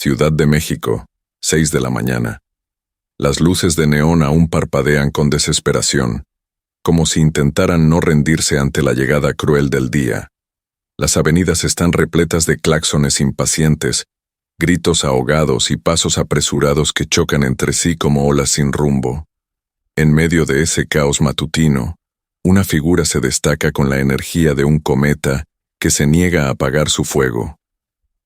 Ciudad de México, 6 de la mañana. Las luces de neón aún parpadean con desesperación, como si intentaran no rendirse ante la llegada cruel del día. Las avenidas están repletas de claxones impacientes, gritos ahogados y pasos apresurados que chocan entre sí como olas sin rumbo. En medio de ese caos matutino, una figura se destaca con la energía de un cometa que se niega a apagar su fuego.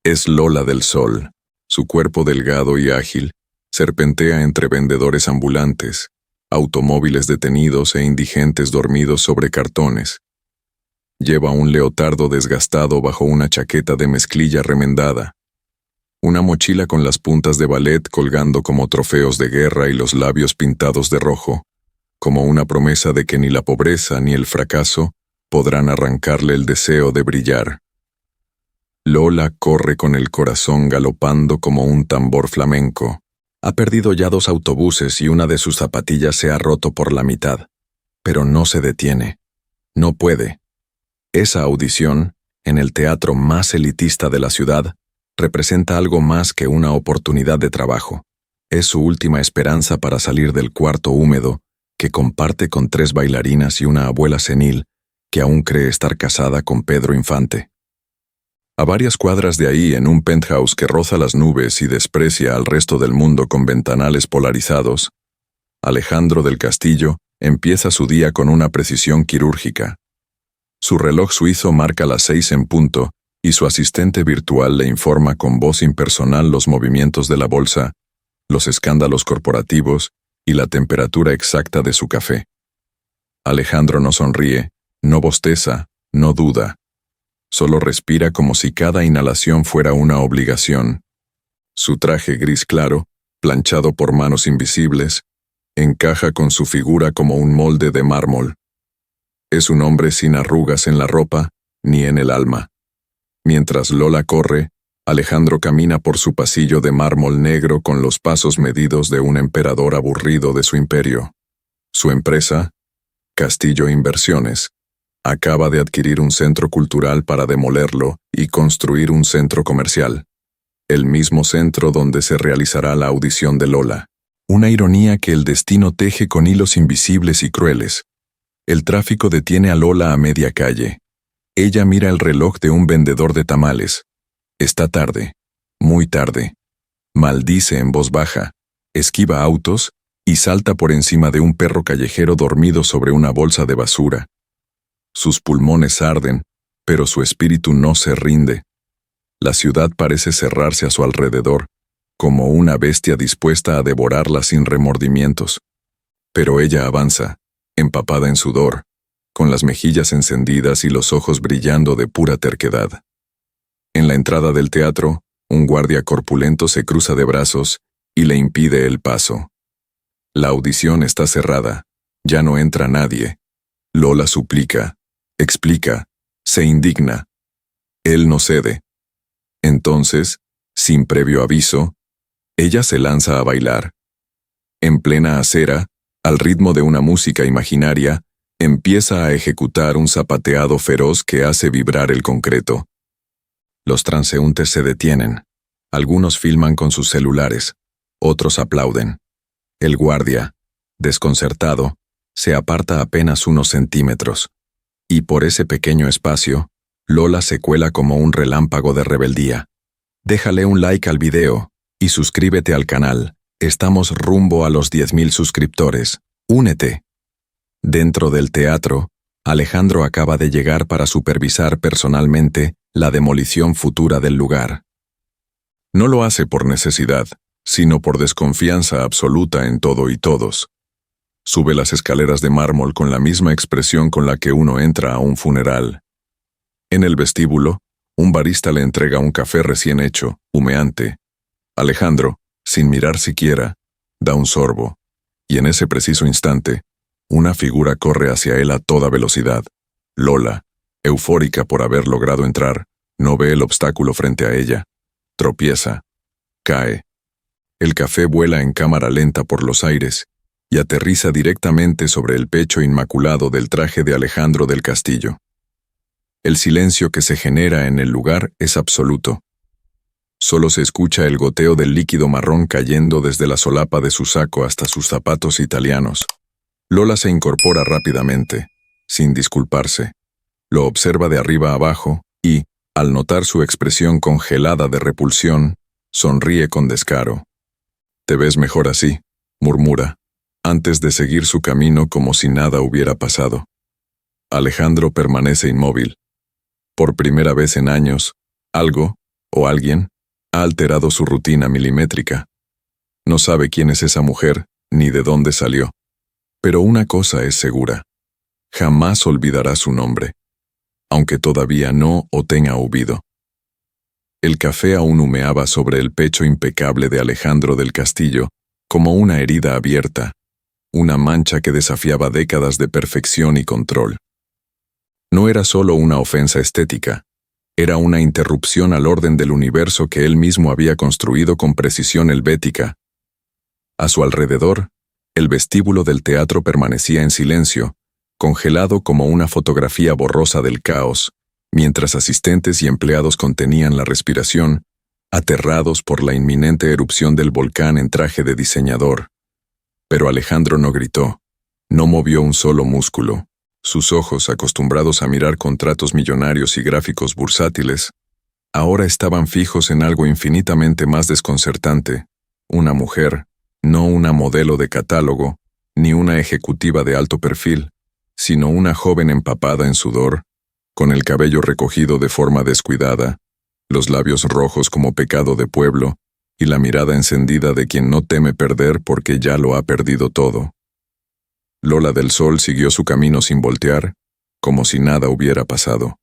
Es Lola del Sol. Su cuerpo delgado y ágil serpentea entre vendedores ambulantes, automóviles detenidos e indigentes dormidos sobre cartones. Lleva un leotardo desgastado bajo una chaqueta de mezclilla remendada, una mochila con las puntas de ballet colgando como trofeos de guerra y los labios pintados de rojo, como una promesa de que ni la pobreza ni el fracaso podrán arrancarle el deseo de brillar. Lola corre con el corazón galopando como un tambor flamenco. Ha perdido ya 2 autobuses y una de sus zapatillas se ha roto por la mitad. Pero no se detiene. No puede. Esa audición, en el teatro más elitista de la ciudad, representa algo más que una oportunidad de trabajo. Es su última esperanza para salir del cuarto húmedo que comparte con 3 bailarinas y una abuela senil que aún cree estar casada con Pedro Infante. A varias cuadras de ahí, en un penthouse que roza las nubes y desprecia al resto del mundo con ventanales polarizados, Alejandro del Castillo empieza su día con una precisión quirúrgica. Su reloj suizo marca las 6 en punto y su asistente virtual le informa con voz impersonal los movimientos de la bolsa, los escándalos corporativos y la temperatura exacta de su café. Alejandro no sonríe, no bosteza, no duda. Solo respira como si cada inhalación fuera una obligación. Su traje gris claro, planchado por manos invisibles, encaja con su figura como un molde de mármol. Es un hombre sin arrugas en la ropa ni en el alma. Mientras Lola corre, Alejandro camina por su pasillo de mármol negro con los pasos medidos de un emperador aburrido de su imperio. Su empresa, Castillo Inversiones, acaba de adquirir un centro cultural para demolerlo y construir un centro comercial. El mismo centro donde se realizará la audición de Lola. Una ironía que el destino teje con hilos invisibles y crueles. El tráfico detiene a Lola a media calle. Ella mira el reloj de un vendedor de tamales. Está tarde, muy tarde. Maldice en voz baja, esquiva autos y salta por encima de un perro callejero dormido sobre una bolsa de basura. Sus pulmones arden, pero su espíritu no se rinde. La ciudad parece cerrarse a su alrededor, como una bestia dispuesta a devorarla sin remordimientos. Pero ella avanza, empapada en sudor, con las mejillas encendidas y los ojos brillando de pura terquedad. En la entrada del teatro, un guardia corpulento se cruza de brazos y le impide el paso. La audición está cerrada, ya no entra nadie. Lola suplica, explica, se indigna. Él no cede. Entonces, sin previo aviso, ella se lanza a bailar. En plena acera, al ritmo de una música imaginaria, empieza a ejecutar un zapateado feroz que hace vibrar el concreto. Los transeúntes se detienen. Algunos filman con sus celulares, otros aplauden. El guardia, desconcertado, se aparta apenas unos centímetros. Y por ese pequeño espacio, Lola se cuela como un relámpago de rebeldía. Déjale un like al video y suscríbete al canal. Estamos rumbo a los 10,000 suscriptores. Únete. Dentro del teatro, Alejandro acaba de llegar para supervisar personalmente la demolición futura del lugar. No lo hace por necesidad, sino por desconfianza absoluta en todo y todos. Sube las escaleras de mármol con la misma expresión con la que uno entra a un funeral. En el vestíbulo, un barista le entrega un café recién hecho, humeante. Alejandro, sin mirar siquiera, da un sorbo, y en ese preciso instante, una figura corre hacia él a toda velocidad. Lola, eufórica por haber logrado entrar, no ve el obstáculo frente a ella. Tropieza. Cae. El café vuela en cámara lenta por los aires y aterriza directamente sobre el pecho inmaculado del traje de Alejandro del Castillo. El silencio que se genera en el lugar es absoluto. Solo se escucha el goteo del líquido marrón cayendo desde la solapa de su saco hasta sus zapatos italianos. Lola se incorpora rápidamente, sin disculparse. Lo observa de arriba abajo y, al notar su expresión congelada de repulsión, sonríe con descaro. «Te ves mejor así», murmura, antes de seguir su camino como si nada hubiera pasado. Alejandro permanece inmóvil. Por primera vez en años, algo, o alguien, ha alterado su rutina milimétrica. No sabe quién es esa mujer, ni de dónde salió. Pero una cosa es segura. Jamás olvidará su nombre, aunque todavía no o tenga huido. El café aún humeaba sobre el pecho impecable de Alejandro del Castillo, como una herida abierta, una mancha que desafiaba décadas de perfección y control. No era solo una ofensa estética, era una interrupción al orden del universo que él mismo había construido con precisión helvética. A su alrededor, el vestíbulo del teatro permanecía en silencio, congelado como una fotografía borrosa del caos, mientras asistentes y empleados contenían la respiración, aterrados por la inminente erupción del volcán en traje de diseñador. Pero Alejandro no gritó, no movió un solo músculo. Sus ojos, acostumbrados a mirar contratos millonarios y gráficos bursátiles, ahora estaban fijos en algo infinitamente más desconcertante: una mujer, no una modelo de catálogo, ni una ejecutiva de alto perfil, sino una joven empapada en sudor, con el cabello recogido de forma descuidada, los labios rojos como pecado de pueblo, y la mirada encendida de quien no teme perder porque ya lo ha perdido todo. Lola del Sol siguió su camino sin voltear, como si nada hubiera pasado.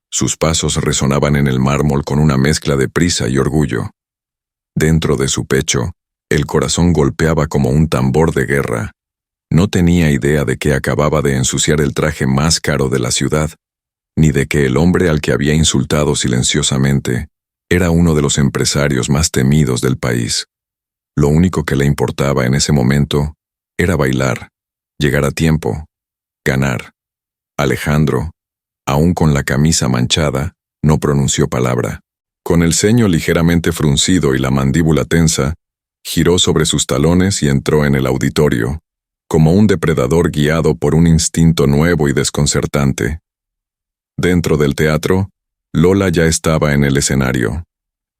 Sus pasos resonaban en el mármol con una mezcla de prisa y orgullo. Dentro de su pecho, el corazón golpeaba como un tambor de guerra. No tenía idea de que acababa de ensuciar el traje más caro de la ciudad, ni de que el hombre al que había insultado silenciosamente era uno de los empresarios más temidos del país. Lo único que le importaba en ese momento era bailar, llegar a tiempo, ganar. Alejandro, aún con la camisa manchada, no pronunció palabra. Con el ceño ligeramente fruncido y la mandíbula tensa, giró sobre sus talones y entró en el auditorio, como un depredador guiado por un instinto nuevo y desconcertante. Dentro del teatro, Lola ya estaba en el escenario.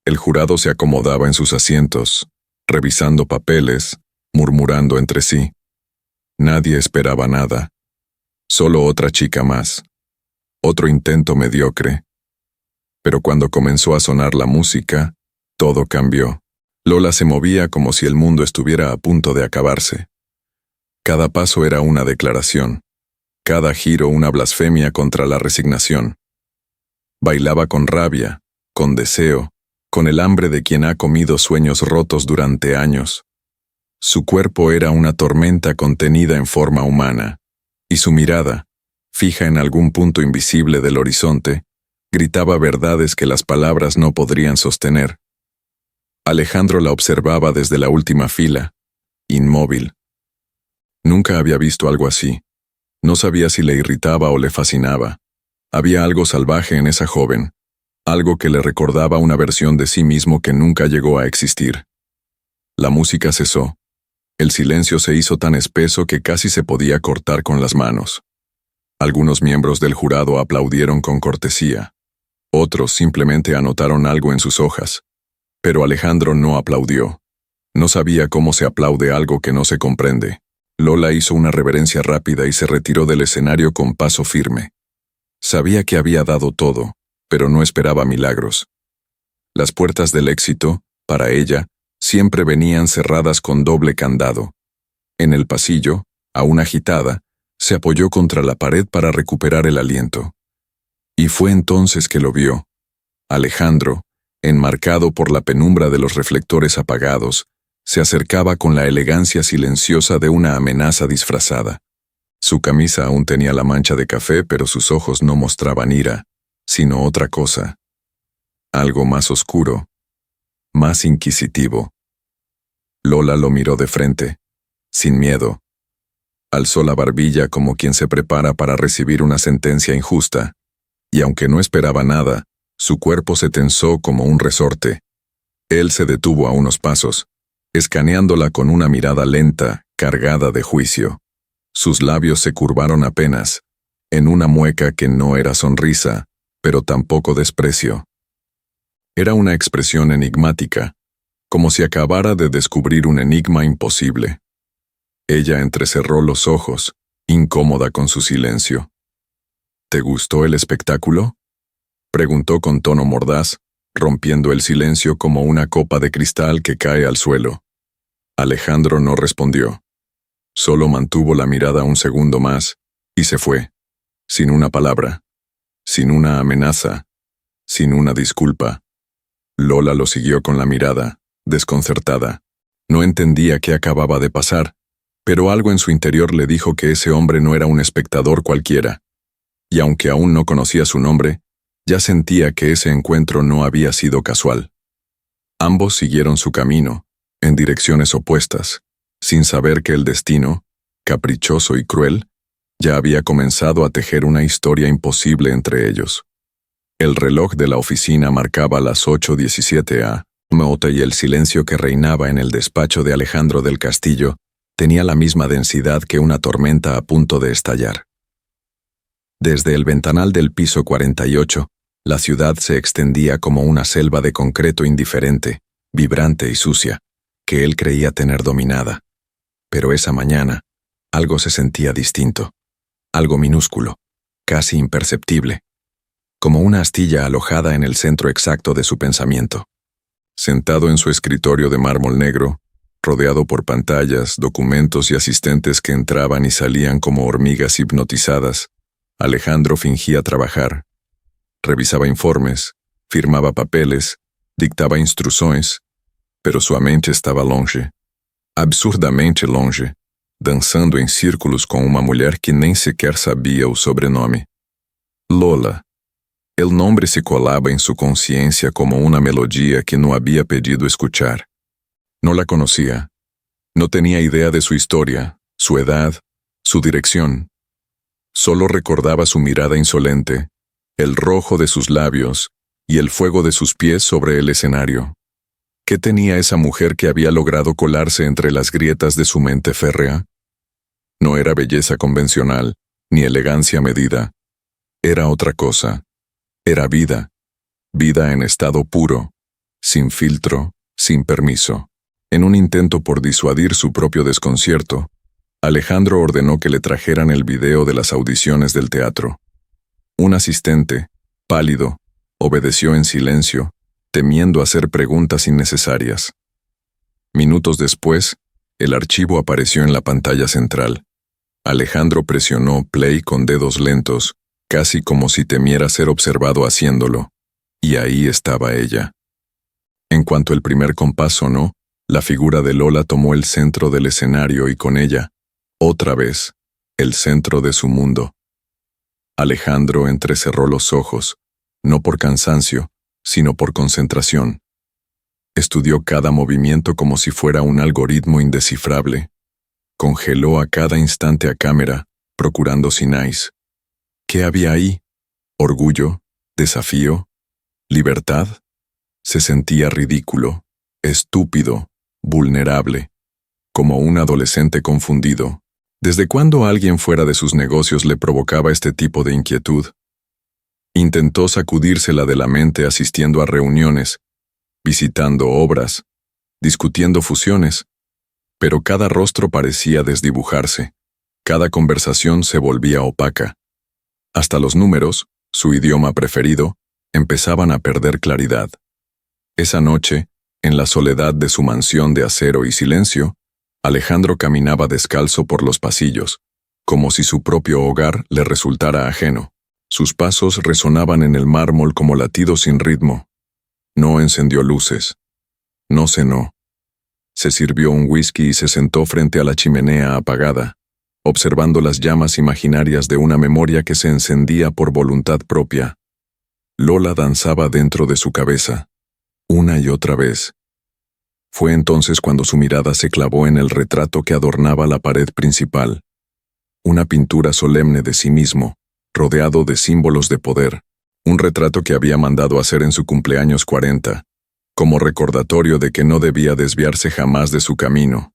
El jurado se acomodaba en sus asientos, revisando papeles, murmurando entre sí. Nadie esperaba nada. Solo otra chica más. Otro intento mediocre. Pero cuando comenzó a sonar la música, todo cambió. Lola se movía como si el mundo estuviera a punto de acabarse. Cada paso era una declaración, cada giro una blasfemia contra la resignación. Bailaba con rabia, con deseo, con el hambre de quien ha comido sueños rotos durante años. Su cuerpo era una tormenta contenida en forma humana, y su mirada, fija en algún punto invisible del horizonte, gritaba verdades que las palabras no podrían sostener. Alejandro la observaba desde la última fila, inmóvil. Nunca había visto algo así. No sabía si le irritaba o le fascinaba. Había algo salvaje en esa joven, algo que le recordaba una versión de sí mismo que nunca llegó a existir. La música cesó. El silencio se hizo tan espeso que casi se podía cortar con las manos. Algunos miembros del jurado aplaudieron con cortesía. Otros simplemente anotaron algo en sus hojas. Pero Alejandro no aplaudió. No sabía cómo se aplaude algo que no se comprende. Lola hizo una reverencia rápida y se retiró del escenario con paso firme. Sabía que había dado todo, pero no esperaba milagros. Las puertas del éxito, para ella, siempre venían cerradas con doble candado. En el pasillo, aún agitada, se apoyó contra la pared para recuperar el aliento. Y fue entonces que lo vio. Alejandro, enmarcado por la penumbra de los reflectores apagados, se acercaba con la elegancia silenciosa de una amenaza disfrazada. Su camisa aún tenía la mancha de café, pero sus ojos no mostraban ira, sino otra cosa. Algo más oscuro, más inquisitivo. Lola lo miró de frente, sin miedo. Alzó la barbilla como quien se prepara para recibir una sentencia injusta, y aunque no esperaba nada, Su cuerpo se tensó como un resorte. Él se detuvo a unos pasos, escaneándola con una mirada lenta, cargada de juicio. Sus labios se curvaron apenas, en una mueca que no era sonrisa, pero tampoco desprecio. Era una expresión enigmática, como si acabara de descubrir un enigma imposible. Ella entrecerró los ojos, incómoda con su silencio. ¿Te gustó el espectáculo?, preguntó con tono mordaz, rompiendo el silencio como una copa de cristal que cae al suelo. Alejandro no respondió. Solo mantuvo la mirada un segundo más, y se fue, sin una palabra, sin una amenaza, sin una disculpa. Lola lo siguió con la mirada, desconcertada. No entendía qué acababa de pasar, pero algo en su interior le dijo que ese hombre no era un espectador cualquiera. Y aunque aún no conocía su nombre, ya sentía que ese encuentro no había sido casual. Ambos siguieron su camino, en direcciones opuestas, sin saber que el destino, caprichoso y cruel, ya había comenzado a tejer una historia imposible entre ellos. El reloj de la oficina marcaba las 8:17 a.m. y el silencio que reinaba en el despacho de Alejandro del Castillo tenía la misma densidad que una tormenta a punto de estallar. Desde el ventanal del piso 48, la ciudad se extendía como una selva de concreto indiferente, vibrante y sucia, que él creía tener dominada. Pero esa mañana, algo se sentía distinto, algo minúsculo, casi imperceptible, como una astilla alojada en el centro exacto de su pensamiento. Sentado en su escritorio de mármol negro, rodeado por pantallas, documentos y asistentes que entraban y salían como hormigas hipnotizadas, Alejandro fingía trabajar. Revisaba informes, firmaba papeles, dictaba instruções, pero sua mente estava longe, absurdamente longe, dançando em círculos com uma mulher que nem sequer sabia o sobrenome. Lola. El nombre se colaba en su conciencia como una melodía que no había pedido escuchar. No la conocía. No tenía idea de su historia, su edad, su dirección. Solo recordaba su mirada insolente, el rojo de sus labios y el fuego de sus pies sobre el escenario. ¿Qué tenía esa mujer que había logrado colarse entre las grietas de su mente férrea? No era belleza convencional, ni elegancia medida. Era otra cosa. Era vida. Vida en estado puro, sin filtro, sin permiso. En un intento por disuadir su propio desconcierto, Alejandro ordenó que le trajeran el video de las audiciones del teatro. Un asistente, pálido, obedeció en silencio, temiendo hacer preguntas innecesarias. Minutos después, el archivo apareció en la pantalla central. Alejandro presionó play con dedos lentos, casi como si temiera ser observado haciéndolo, y ahí estaba ella. En cuanto el primer compás sonó, la figura de Lola tomó el centro del escenario y con ella, otra vez, el centro de su mundo. Alejandro entrecerró los ojos, no por cansancio, sino por concentración. Estudió cada movimiento como si fuera un algoritmo indescifrable. Congeló a cada instante a cámara, procurando señales. ¿Qué había ahí? ¿Orgullo? ¿Desafío? ¿Libertad? Se sentía ridículo, estúpido, vulnerable, como un adolescente confundido. ¿Desde cuándo alguien fuera de sus negocios le provocaba este tipo de inquietud? Intentó sacudírsela de la mente asistiendo a reuniones, visitando obras, discutiendo fusiones, pero cada rostro parecía desdibujarse, cada conversación se volvía opaca. Hasta los números, su idioma preferido, empezaban a perder claridad. Esa noche, en la soledad de su mansión de acero y silencio, Alejandro caminaba descalzo por los pasillos, como si su propio hogar le resultara ajeno. Sus pasos resonaban en el mármol como latidos sin ritmo. No encendió luces. No cenó. Se sirvió un whisky y se sentó frente a la chimenea apagada, observando las llamas imaginarias de una memoria que se encendía por voluntad propia. Lola danzaba dentro de su cabeza, una y otra vez. Fue entonces cuando su mirada se clavó en el retrato que adornaba la pared principal. Una pintura solemne de sí mismo, rodeado de símbolos de poder. un retrato que había mandado hacer en su cumpleaños 40, como recordatorio de que no debía desviarse jamás de su camino.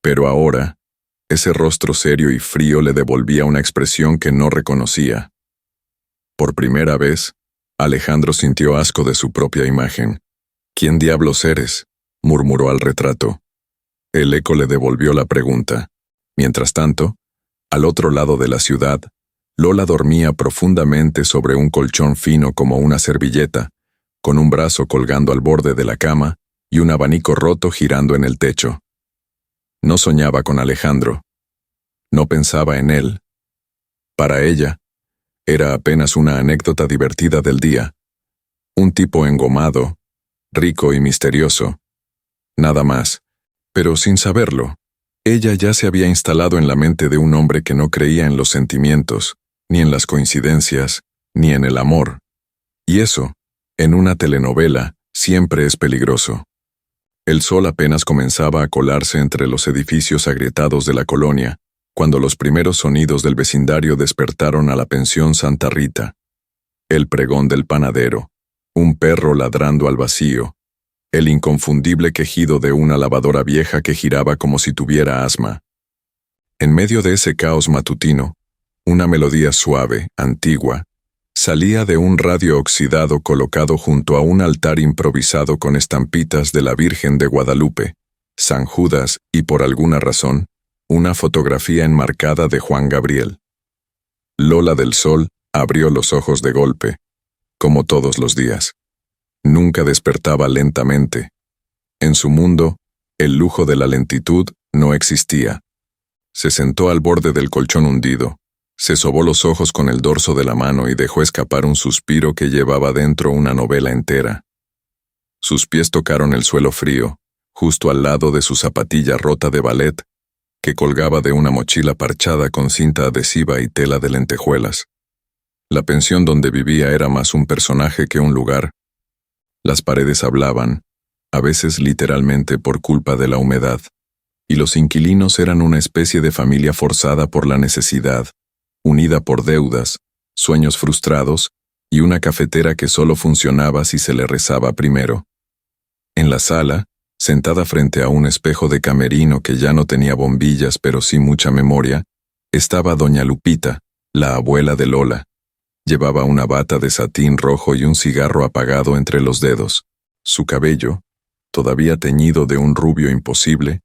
Pero ahora, ese rostro serio y frío le devolvía una expresión que no reconocía. Por primera vez, Alejandro sintió asco de su propia imagen. «¿Quién diablos eres?», murmuró al retrato. El eco le devolvió la pregunta. Mientras tanto, al otro lado de la ciudad, Lola dormía profundamente sobre un colchón fino como una servilleta, con un brazo colgando al borde de la cama y un abanico roto girando en el techo. No soñaba con Alejandro. No pensaba en él. Para ella, era apenas una anécdota divertida del día. Un tipo engomado, rico y misterioso. Nada más. Pero sin saberlo, ella ya se había instalado en la mente de un hombre que no creía en los sentimientos, ni en las coincidencias, ni en el amor. Y eso, en una telenovela, siempre es peligroso. El sol apenas comenzaba a colarse entre los edificios agrietados de la colonia, cuando los primeros sonidos del vecindario despertaron a la pensión Santa Rita. El pregón del panadero, un perro ladrando al vacío, el inconfundible quejido de una lavadora vieja que giraba como si tuviera asma. En medio de ese caos matutino, una melodía suave, antigua, salía de un radio oxidado colocado junto a un altar improvisado con estampitas de la Virgen de Guadalupe, San Judas y, por alguna razón, una fotografía enmarcada de Juan Gabriel. Lola del Sol abrió los ojos de golpe, como todos los días. Nunca despertaba lentamente. En su mundo, el lujo de la lentitud no existía. Se sentó al borde del colchón hundido, se sobó los ojos con el dorso de la mano y dejó escapar un suspiro que llevaba dentro una novela entera. Sus pies tocaron el suelo frío, justo al lado de su zapatilla rota de ballet, que colgaba de una mochila parchada con cinta adhesiva y tela de lentejuelas. La pensión donde vivía era más un personaje que un lugar. Las paredes hablaban, a veces literalmente por culpa de la humedad, y los inquilinos eran una especie de familia forzada por la necesidad, unida por deudas, sueños frustrados y una cafetera que solo funcionaba si se le rezaba primero. En la sala, sentada frente a un espejo de camerino que ya no tenía bombillas pero sí mucha memoria, estaba doña Lupita, la abuela de Lola. Llevaba una bata de satín rojo y un cigarro apagado entre los dedos. Su cabello, todavía teñido de un rubio imposible,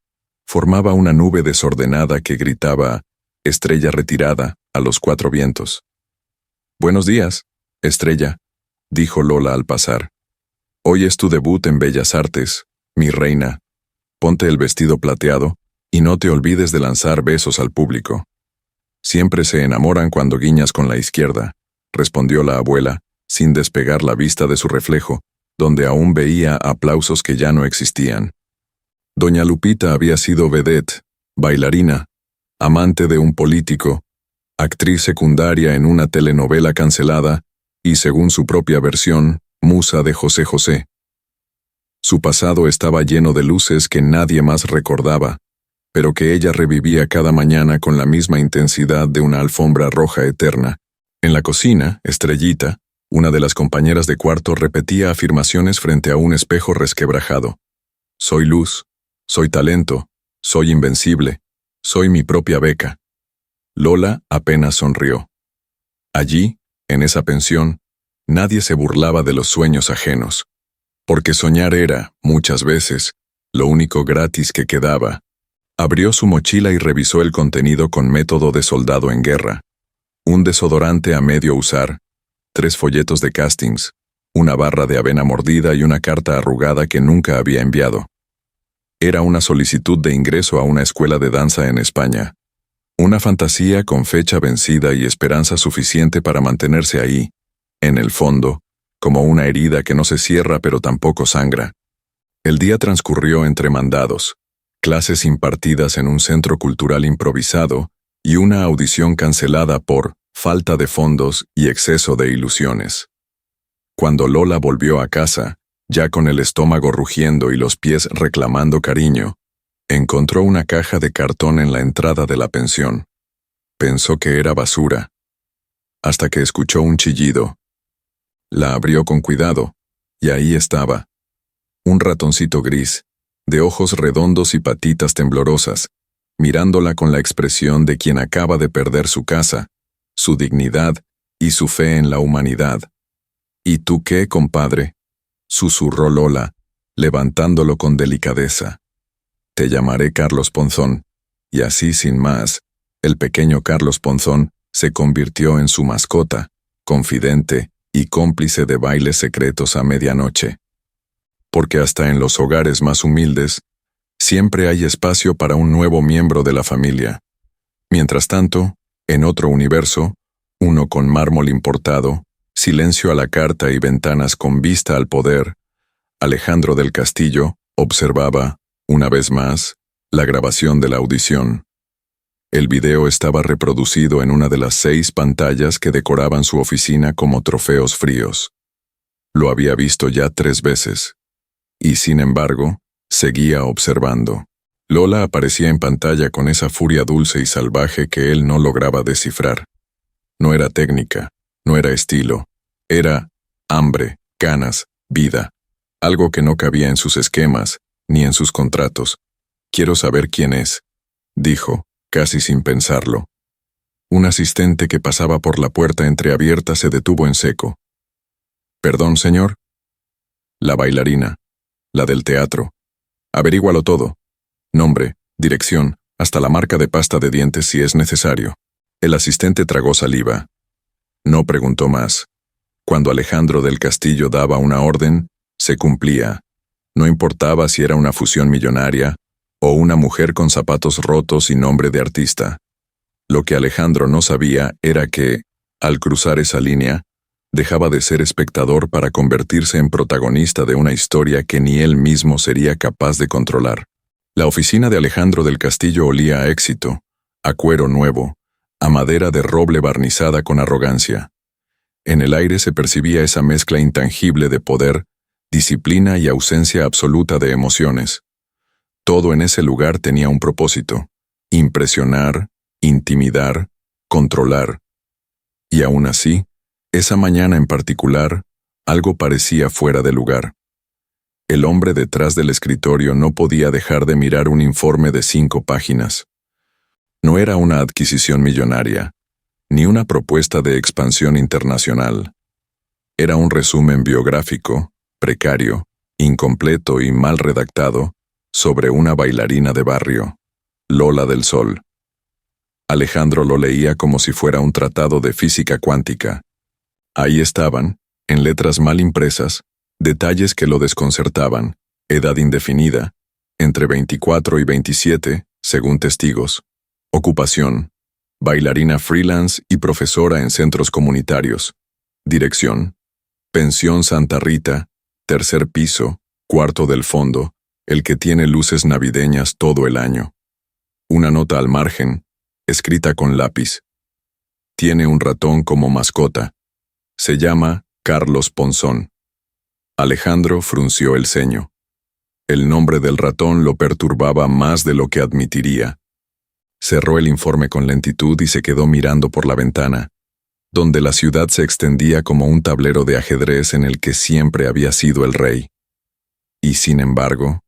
formaba una nube desordenada que gritaba «Estrella retirada» a los cuatro vientos. «Buenos días, Estrella», dijo Lola al pasar. «Hoy es tu debut en Bellas Artes, mi reina. Ponte el vestido plateado y no te olvides de lanzar besos al público. Siempre se enamoran cuando guiñas con la izquierda», respondió la abuela, sin despegar la vista de su reflejo, donde aún veía aplausos que ya no existían. Doña Lupita había sido vedette, bailarina, amante de un político, actriz secundaria en una telenovela cancelada y, según su propia versión, musa de José José. Su pasado estaba lleno de luces que nadie más recordaba, pero que ella revivía cada mañana con la misma intensidad de una alfombra roja eterna. En la cocina, Estrellita, una de las compañeras de cuarto, repetía afirmaciones frente a un espejo resquebrajado. «Soy luz, soy talento, soy invencible, soy mi propia beca». Lola apenas sonrió. Allí, en esa pensión, nadie se burlaba de los sueños ajenos, porque soñar era, muchas veces, lo único gratis que quedaba. Abrió su mochila y revisó el contenido con método de soldado en guerra. Un desodorante a medio usar, 3 folletos de castings, una barra de avena mordida y una carta arrugada que nunca había enviado. Era una solicitud de ingreso a una escuela de danza en España. Una fantasía con fecha vencida y esperanza suficiente para mantenerse ahí, en el fondo, como una herida que no se cierra pero tampoco sangra. El día transcurrió entre mandados, clases impartidas en un centro cultural improvisado y una audición cancelada por falta de fondos y exceso de ilusiones. Cuando Lola volvió a casa, ya con el estómago rugiendo y los pies reclamando cariño, encontró una caja de cartón en la entrada de la pensión. Pensó que era basura, hasta que escuchó un chillido, La abrió con cuidado, y ahí estaba. Un ratoncito gris, de ojos redondos y patitas temblorosas, mirándola con la expresión de quien acaba de perder su casa, su dignidad y su fe en la humanidad. ¿Y tú qué, compadre?, susurró Lola, levantándolo con delicadeza. Te llamaré Carlos Ponzón, y así sin más, el pequeño Carlos Ponzón se convirtió en su mascota, confidente y cómplice de bailes secretos a medianoche. Porque hasta en los hogares más humildes, siempre hay espacio para un nuevo miembro de la familia. Mientras tanto, en otro universo, uno con mármol importado, silencio a la carta y ventanas con vista al poder, Alejandro del Castillo observaba, una vez más, la grabación de la audición. El video estaba reproducido en una de las 6 pantallas que decoraban su oficina como trofeos fríos. Lo había visto ya 3 veces. Y sin embargo, seguía observando. Lola aparecía en pantalla con esa furia dulce y salvaje que él no lograba descifrar. No era técnica, no era estilo, era hambre, ganas, vida. Algo que no cabía en sus esquemas, ni en sus contratos. Quiero saber quién es, dijo, casi sin pensarlo. Un asistente que pasaba por la puerta entreabierta se detuvo en seco. «¿Perdón, señor?» «La bailarina, la del teatro. Averígualo todo. Nombre, dirección, hasta la marca de pasta de dientes si es necesario». El asistente tragó saliva. No preguntó más. Cuando Alejandro del Castillo daba una orden, se cumplía. No importaba si era una fusión millonaria o una mujer con zapatos rotos y nombre de artista. Lo que Alejandro no sabía era que, al cruzar esa línea, dejaba de ser espectador para convertirse en protagonista de una historia que ni él mismo sería capaz de controlar. La oficina de Alejandro del Castillo olía a éxito, a cuero nuevo, a madera de roble barnizada con arrogancia. En el aire se percibía esa mezcla intangible de poder, disciplina y ausencia absoluta de emociones. Todo en ese lugar tenía un propósito: impresionar, intimidar, controlar. Y aún así, esa mañana en particular, algo parecía fuera de lugar. El hombre detrás del escritorio no podía dejar de mirar un informe de 5 páginas. No era una adquisición millonaria, ni una propuesta de expansión internacional. Era un resumen biográfico, precario, incompleto y mal redactado, sobre una bailarina de barrio, Lola del Sol. Alejandro lo leía como si fuera un tratado de física cuántica. Ahí estaban, en letras mal impresas, detalles que lo desconcertaban: edad indefinida, entre 24 y 27, según testigos. Ocupación: bailarina freelance y profesora en centros comunitarios. Dirección: Pensión Santa Rita, 3er piso, cuarto del fondo, el que tiene luces navideñas todo el año. Una nota al margen, escrita con lápiz. Tiene un ratón como mascota. Se llama Carlos Ponzón. Alejandro frunció el ceño. El nombre del ratón lo perturbaba más de lo que admitiría. Cerró el informe con lentitud y se quedó mirando por la ventana, donde la ciudad se extendía como un tablero de ajedrez en el que siempre había sido el rey. Y sin embargo,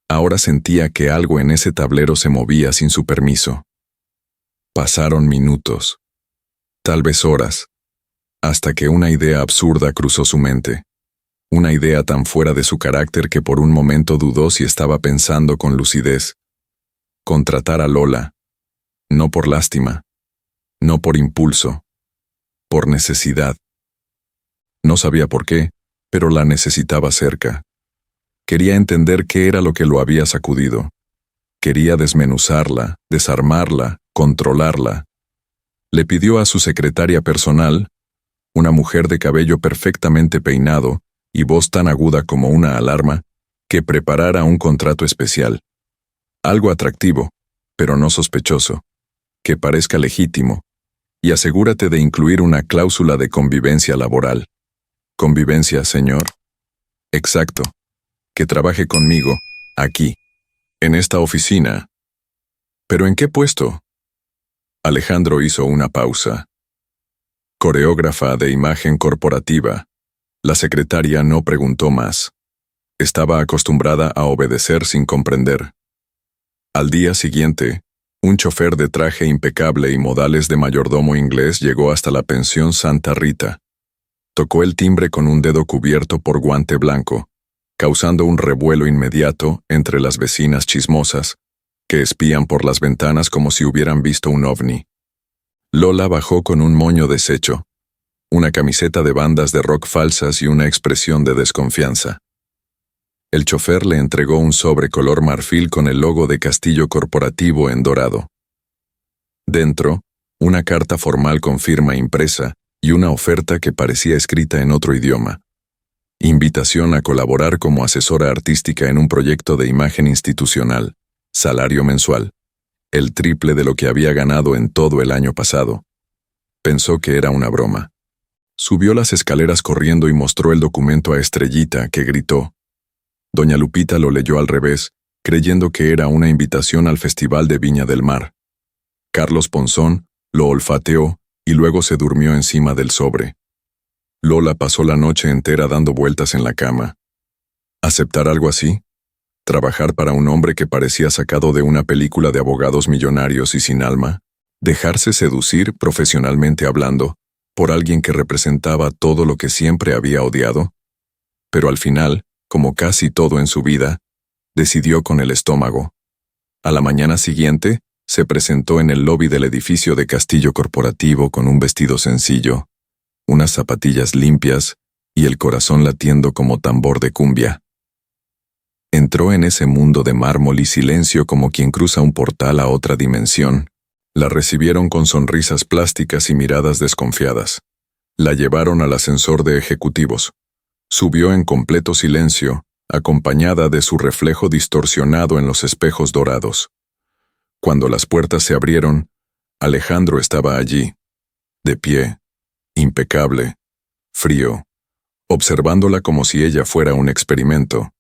ahora sentía que algo en ese tablero se movía sin su permiso. Pasaron minutos, tal vez horas, hasta que una idea absurda cruzó su mente. Una idea tan fuera de su carácter que por un momento dudó si estaba pensando con lucidez. Contratar a Lola, no por lástima, no por impulso, por necesidad. No sabía por qué, pero la necesitaba cerca. Quería entender qué era lo que lo había sacudido. Quería desmenuzarla, desarmarla, controlarla. Le pidió a su secretaria personal, una mujer de cabello perfectamente peinado y voz tan aguda como una alarma, que preparara un contrato especial. Algo atractivo, pero no sospechoso, que parezca legítimo, y asegúrate de incluir una cláusula de convivencia laboral. ¿Convivencia, señor? Exacto. Que trabaje conmigo, aquí, en esta oficina. ¿Pero en qué puesto? Alejandro hizo una pausa. coreógrafa de imagen corporativa. La secretaria no preguntó más. Estaba acostumbrada a obedecer sin comprender. Al día siguiente, un chofer de traje impecable y modales de mayordomo inglés llegó hasta la pensión Santa Rita. Tocó el timbre con un dedo cubierto por guante blanco, causando un revuelo inmediato entre las vecinas chismosas, que espían por las ventanas como si hubieran visto un ovni. Lola bajó con un moño deshecho, una camiseta de bandas de rock falsas y una expresión de desconfianza. El chofer le entregó un sobre color marfil con el logo de Castillo Corporativo en dorado. Dentro, una carta formal con firma impresa y una oferta que parecía escrita en otro idioma. Invitación a colaborar como asesora artística en un proyecto de imagen institucional. Salario mensual. El triple de lo que había ganado en todo el año pasado. Pensó que era una broma. Subió las escaleras corriendo y mostró el documento a Estrellita, que gritó. Doña Lupita lo leyó al revés, creyendo que era una invitación al Festival de Viña del Mar. Carlos Ponzón lo olfateó y luego se durmió encima del sobre. Lola pasó la noche entera dando vueltas en la cama. ¿Aceptar algo así? ¿Trabajar para un hombre que parecía sacado de una película de abogados millonarios y sin alma? ¿Dejarse seducir, profesionalmente hablando, por alguien que representaba todo lo que siempre había odiado? Pero al final, como casi todo en su vida, decidió con el estómago. A la mañana siguiente, se presentó en el lobby del edificio de Castillo Corporativo con un vestido sencillo, unas zapatillas limpias y el corazón latiendo como tambor de cumbia. Entró en ese mundo de mármol y silencio como quien cruza un portal a otra dimensión. La recibieron con sonrisas plásticas y miradas desconfiadas. La llevaron al ascensor de ejecutivos. Subió en completo silencio, acompañada de su reflejo distorsionado en los espejos dorados. Cuando las puertas se abrieron, Alejandro estaba allí, de pie, impecable, frío, observándola como si ella fuera un experimento.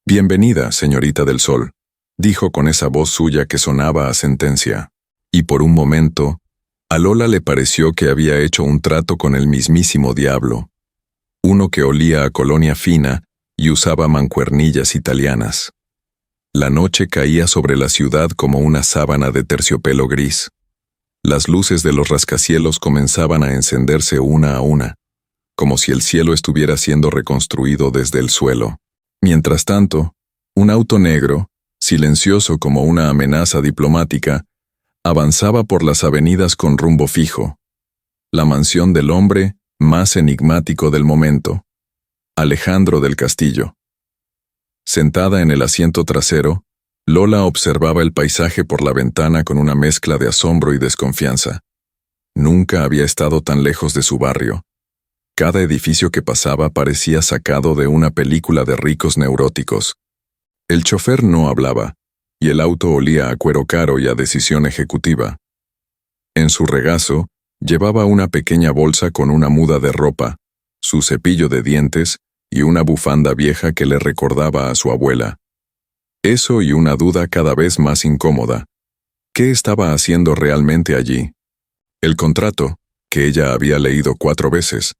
«Bienvenida, señorita del Sol», dijo con esa voz suya que sonaba a sentencia. Y por un momento, a Lola le pareció que había hecho un trato con el mismísimo diablo. Uno que olía a colonia fina y usaba mancuernillas italianas. La noche caía sobre la ciudad como una sábana de terciopelo gris. Las luces de los rascacielos comenzaban a encenderse una a una, como si el cielo estuviera siendo reconstruido desde el suelo. Mientras tanto, un auto negro, silencioso como una amenaza diplomática, avanzaba por las avenidas con rumbo fijo. La mansión del hombre más enigmático del momento, Alejandro del Castillo. Sentada en el asiento trasero, Lola observaba el paisaje por la ventana con una mezcla de asombro y desconfianza. Nunca había estado tan lejos de su barrio. Cada edificio que pasaba parecía sacado de una película de ricos neuróticos. El chofer no hablaba, y el auto olía a cuero caro y a decisión ejecutiva. En su regazo, llevaba una pequeña bolsa con una muda de ropa, su cepillo de dientes y una bufanda vieja que le recordaba a su abuela. Eso y una duda cada vez más incómoda. ¿Qué estaba haciendo realmente allí? El contrato, que ella había leído 4 veces,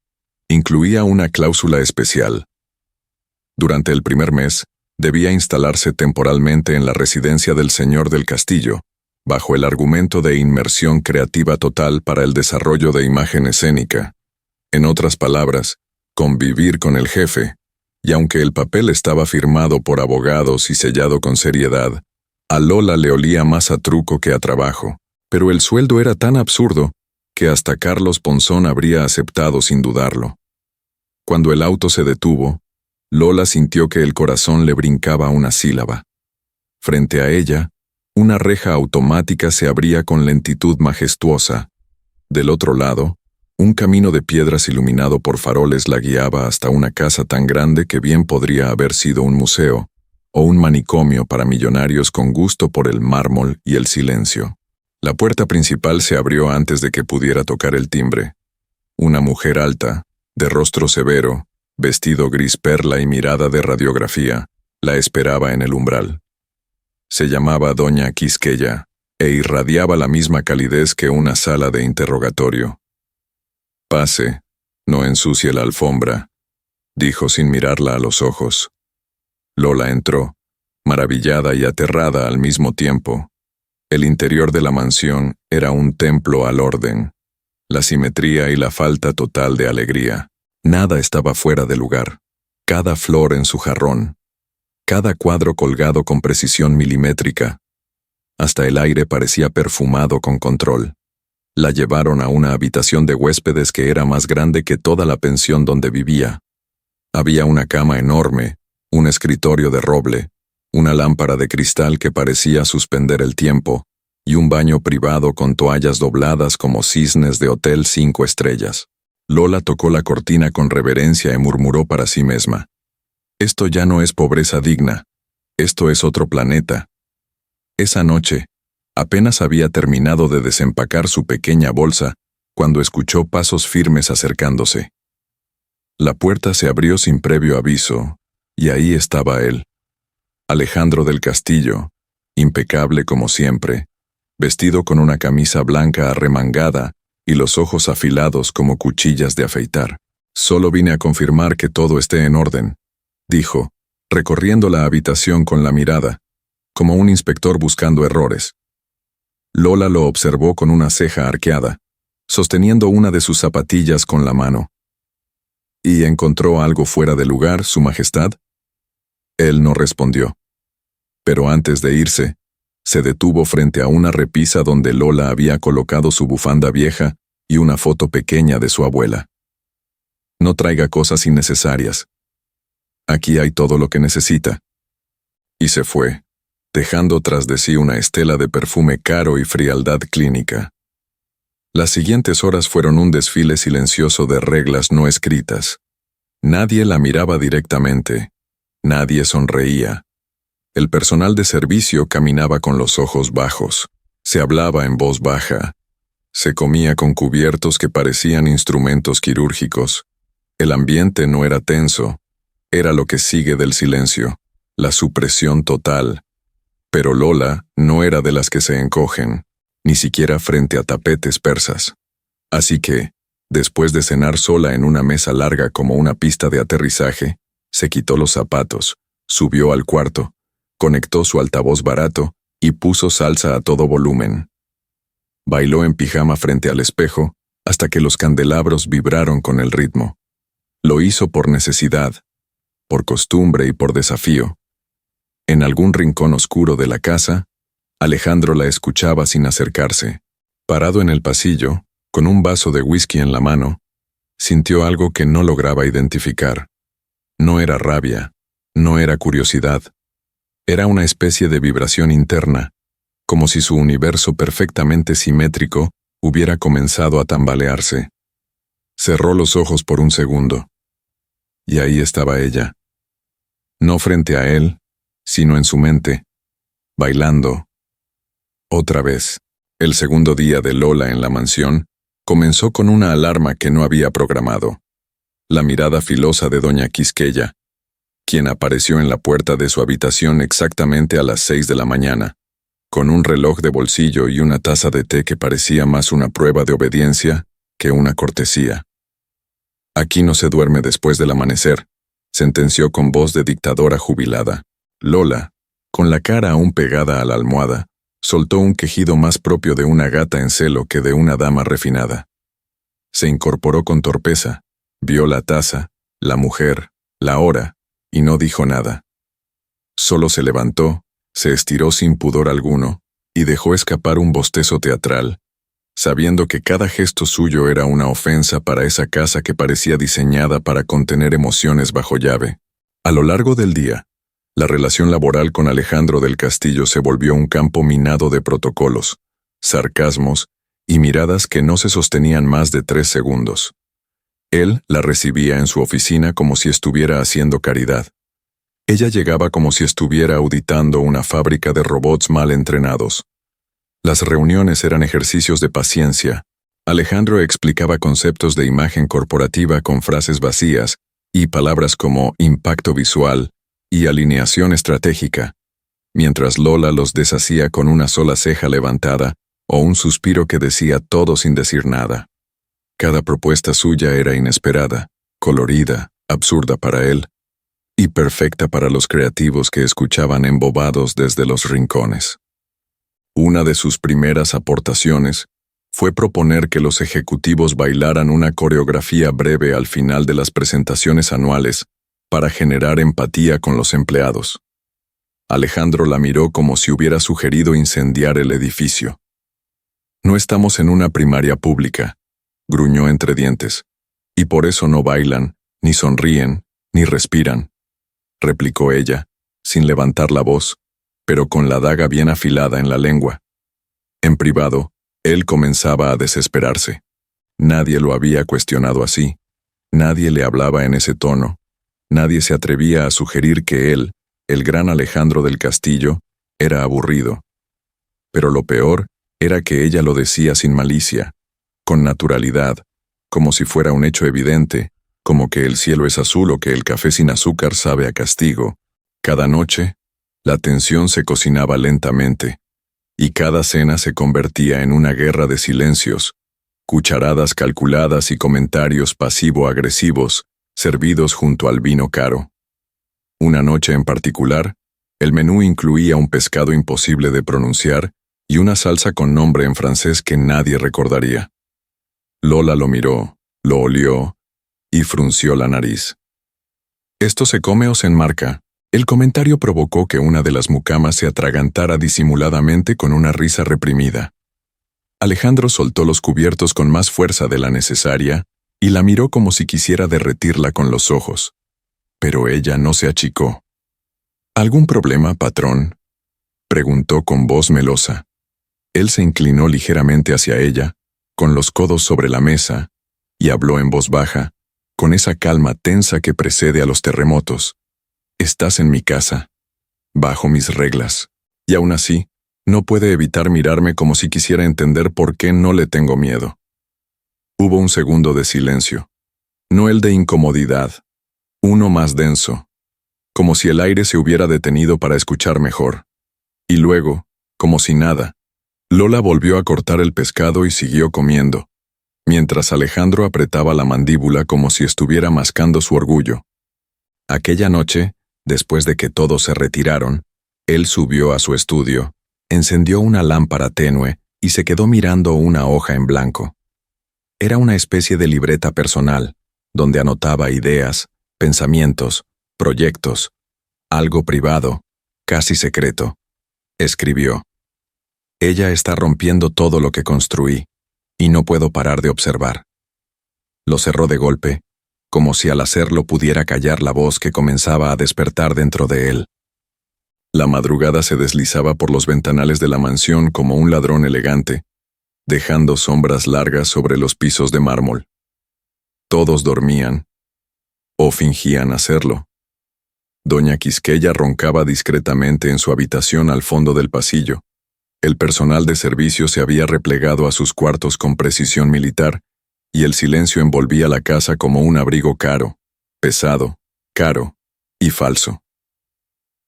incluía una cláusula especial. Durante el primer mes, debía instalarse temporalmente en la residencia del señor del castillo, bajo el argumento de inmersión creativa total para el desarrollo de imagen escénica. En otras palabras, convivir con el jefe, y aunque el papel estaba firmado por abogados y sellado con seriedad, a Lola le olía más a truco que a trabajo, pero el sueldo era tan absurdo que hasta Carlos Ponzón habría aceptado sin dudarlo. Cuando el auto se detuvo, Lola sintió que el corazón le brincaba una sílaba. Frente a ella, una reja automática se abría con lentitud majestuosa. Del otro lado, un camino de piedras iluminado por faroles la guiaba hasta una casa tan grande que bien podría haber sido un museo o un manicomio para millonarios con gusto por el mármol y el silencio. La puerta principal se abrió antes de que pudiera tocar el timbre. Una mujer alta, de rostro severo, vestido gris perla y mirada de radiografía, la esperaba en el umbral. Se llamaba Doña Quisqueya, e irradiaba la misma calidez que una sala de interrogatorio. Pase, no ensucie la alfombra, dijo sin mirarla a los ojos. Lola entró, maravillada y aterrada al mismo tiempo. El interior de la mansión era un templo al orden, la simetría y la falta total de alegría. Nada estaba fuera de lugar. Cada flor en su jarrón, cada cuadro colgado con precisión milimétrica. Hasta el aire parecía perfumado con control. La llevaron a una habitación de huéspedes que era más grande que toda la pensión donde vivía. Había una cama enorme, un escritorio de roble, una lámpara de cristal que parecía suspender el tiempo, y un baño privado con toallas dobladas como cisnes de hotel 5 estrellas. Lola tocó la cortina con reverencia y murmuró para sí misma: «Esto ya no es pobreza digna, esto es otro planeta». Esa noche, apenas había terminado de desempacar su pequeña bolsa cuando escuchó pasos firmes acercándose. La puerta se abrió sin previo aviso, y ahí estaba él, Alejandro del Castillo, impecable como siempre, vestido con una camisa blanca arremangada y los ojos afilados como cuchillas de afeitar. «Solo vine a confirmar que todo esté en orden», dijo, recorriendo la habitación con la mirada, como un inspector buscando errores. Lola lo observó con una ceja arqueada, sosteniendo una de sus zapatillas con la mano. «¿Y encontró algo fuera de lugar, Su Majestad?» Él no respondió. Pero antes de irse, se detuvo frente a una repisa donde Lola había colocado su bufanda vieja y una foto pequeña de su abuela. «No traiga cosas innecesarias. Aquí hay todo lo que necesita». Y se fue, dejando tras de sí una estela de perfume caro y frialdad clínica. Las siguientes horas fueron un desfile silencioso de reglas no escritas. Nadie la miraba directamente. Nadie sonreía. El personal de servicio caminaba con los ojos bajos. Se hablaba en voz baja. Se comía con cubiertos que parecían instrumentos quirúrgicos. El ambiente no era tenso. Era lo que sigue del silencio, la supresión total. Pero Lola no era de las que se encogen, ni siquiera frente a tapetes persas. Así que, después de cenar sola en una mesa larga como una pista de aterrizaje, se quitó los zapatos, subió al cuarto, conectó su altavoz barato y puso salsa a todo volumen. Bailó en pijama frente al espejo hasta que los candelabros vibraron con el ritmo. Lo hizo por necesidad, por costumbre y por desafío. En algún rincón oscuro de la casa, Alejandro la escuchaba sin acercarse. Parado en el pasillo, con un vaso de whisky en la mano, sintió algo que no lograba identificar. No era rabia, no era curiosidad. Era una especie de vibración interna, como si su universo perfectamente simétrico hubiera comenzado a tambalearse. Cerró los ojos por un segundo. Y ahí estaba ella. No frente a él, sino en su mente, bailando. Otra vez, el segundo día de Lola en la mansión comenzó con una alarma que no había programado. La mirada filosa de doña Quisqueya, quien apareció en la puerta de su habitación exactamente a las 6 de la mañana, con un reloj de bolsillo y una taza de té que parecía más una prueba de obediencia que una cortesía. «Aquí no se duerme después del amanecer», sentenció con voz de dictadora jubilada. Lola, con la cara aún pegada a la almohada, soltó un quejido más propio de una gata en celo que de una dama refinada. Se incorporó con torpeza, vio la taza, la mujer, la hora, y no dijo nada. Solo se levantó, se estiró sin pudor alguno, y dejó escapar un bostezo teatral, sabiendo que cada gesto suyo era una ofensa para esa casa que parecía diseñada para contener emociones bajo llave. A lo largo del día, la relación laboral con Alejandro del Castillo se volvió un campo minado de protocolos, sarcasmos y miradas que no se sostenían más de 3 segundos. Él la recibía en su oficina como si estuviera haciendo caridad. Ella llegaba como si estuviera auditando una fábrica de robots mal entrenados. Las reuniones eran ejercicios de paciencia. Alejandro explicaba conceptos de imagen corporativa con frases vacías y palabras como impacto visual y alineación estratégica, mientras Lola los deshacía con una sola ceja levantada o un suspiro que decía todo sin decir nada. Cada propuesta suya era inesperada, colorida, absurda para él, y perfecta para los creativos que escuchaban embobados desde los rincones. Una de sus primeras aportaciones fue proponer que los ejecutivos bailaran una coreografía breve al final de las presentaciones anuales para generar empatía con los empleados. Alejandro la miró como si hubiera sugerido incendiar el edificio. «No estamos en una primaria pública», gruñó entre dientes, «y por eso no bailan, ni sonríen, ni respiran», replicó ella, sin levantar la voz, pero con la daga bien afilada en la lengua. En privado, él comenzaba a desesperarse. Nadie lo había cuestionado así. Nadie le hablaba en ese tono. Nadie se atrevía a sugerir que él, el gran Alejandro del Castillo, era aburrido. Pero lo peor era que ella lo decía sin malicia, con naturalidad, como si fuera un hecho evidente, como que el cielo es azul o que el café sin azúcar sabe a castigo. Cada noche, la tensión se cocinaba lentamente, y cada cena se convertía en una guerra de silencios, cucharadas calculadas y comentarios pasivo-agresivos, servidos junto al vino caro. Una noche en particular, el menú incluía un pescado imposible de pronunciar y una salsa con nombre en francés que nadie recordaría. Lola lo miró, lo olió y frunció la nariz. «¿Esto se come o se enmarca?». El comentario provocó que una de las mucamas se atragantara disimuladamente con una risa reprimida. Alejandro soltó los cubiertos con más fuerza de la necesaria y la miró como si quisiera derretirla con los ojos. Pero ella no se achicó. «¿Algún problema, patrón?», preguntó con voz melosa. Él se inclinó ligeramente hacia ella, con los codos sobre la mesa, y habló en voz baja, con esa calma tensa que precede a los terremotos. «Estás en mi casa, bajo mis reglas, y aún así, no puede evitar mirarme como si quisiera entender por qué no le tengo miedo». Hubo un segundo de silencio, no el de incomodidad, uno más denso, como si el aire se hubiera detenido para escuchar mejor. Y luego, como si nada, Lola volvió a cortar el pescado y siguió comiendo, mientras Alejandro apretaba la mandíbula como si estuviera mascando su orgullo. Aquella noche, después de que todos se retiraron, él subió a su estudio, encendió una lámpara tenue y se quedó mirando una hoja en blanco. Era una especie de libreta personal, donde anotaba ideas, pensamientos, proyectos, algo privado, casi secreto. Escribió: «Ella está rompiendo todo lo que construí, y no puedo parar de observar». Lo cerró de golpe, como si al hacerlo pudiera callar la voz que comenzaba a despertar dentro de él. La madrugada se deslizaba por los ventanales de la mansión como un ladrón elegante, dejando sombras largas sobre los pisos de mármol. Todos dormían, o fingían hacerlo. Doña Quisqueya roncaba discretamente en su habitación al fondo del pasillo. El personal de servicio se había replegado a sus cuartos con precisión militar, y el silencio envolvía la casa como un abrigo caro, pesado, caro y falso.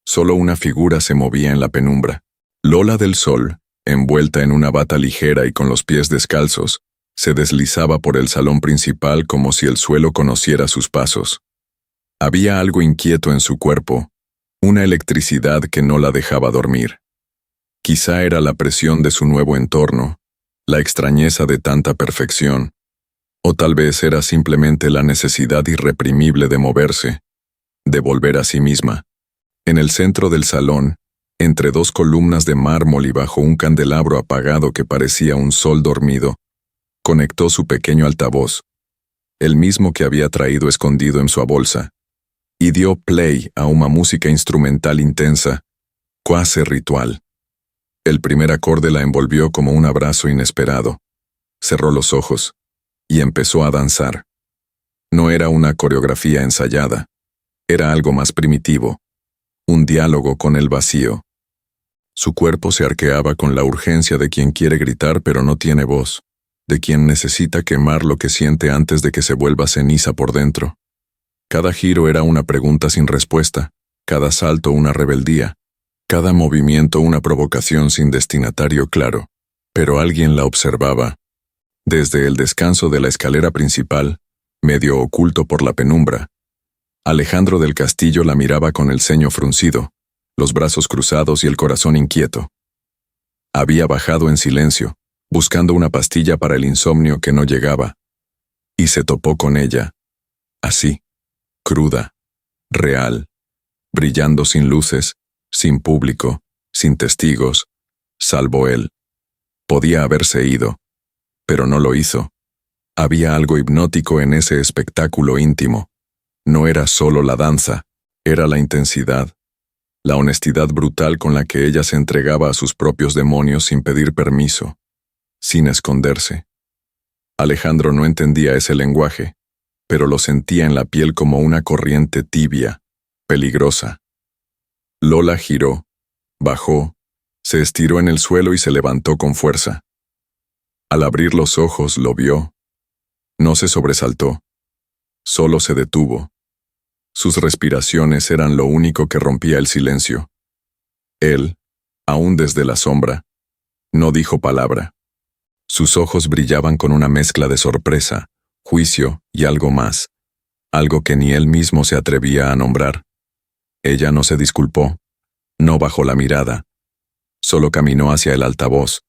Solo una figura se movía en la penumbra. Lola del Sol, envuelta en una bata ligera y con los pies descalzos, se deslizaba por el salón principal como si el suelo conociera sus pasos. Había algo inquieto en su cuerpo, una electricidad que no la dejaba dormir. Quizá era la presión de su nuevo entorno, la extrañeza de tanta perfección, o tal vez era simplemente la necesidad irreprimible de moverse, de volver a sí misma. En el centro del salón, entre dos columnas de mármol y bajo un candelabro apagado que parecía un sol dormido, conectó su pequeño altavoz, el mismo que había traído escondido en su bolsa, y dio play a una música instrumental intensa, cuasi ritual. El primer acorde la envolvió como un abrazo inesperado. Cerró los ojos y empezó a danzar. No era una coreografía ensayada, era algo más primitivo, un diálogo con el vacío. Su cuerpo se arqueaba con la urgencia de quien quiere gritar pero no tiene voz, de quien necesita quemar lo que siente antes de que se vuelva ceniza por dentro. Cada giro era una pregunta sin respuesta, cada salto una rebeldía, cada movimiento una provocación sin destinatario claro, pero alguien la observaba. Desde el descanso de la escalera principal, medio oculto por la penumbra, Alejandro del Castillo la miraba con el ceño fruncido, los brazos cruzados y el corazón inquieto. Había bajado en silencio, buscando una pastilla para el insomnio que no llegaba, y se topó con ella, así, cruda, real, brillando sin luces, sin público, sin testigos, salvo él. Podía haberse ido, pero no lo hizo. Había algo hipnótico en ese espectáculo íntimo. No era solo la danza, era la intensidad, la honestidad brutal con la que ella se entregaba a sus propios demonios sin pedir permiso, sin esconderse. Alejandro no entendía ese lenguaje, pero lo sentía en la piel como una corriente tibia, peligrosa. Lola giró, bajó, se estiró en el suelo y se levantó con fuerza. Al abrir los ojos lo vio. No se sobresaltó, solo se detuvo. Sus respiraciones eran lo único que rompía el silencio. Él, aún desde la sombra, no dijo palabra. Sus ojos brillaban con una mezcla de sorpresa, juicio y algo más, algo que ni él mismo se atrevía a nombrar. Ella no se disculpó, no bajó la mirada, solo caminó hacia el altavoz,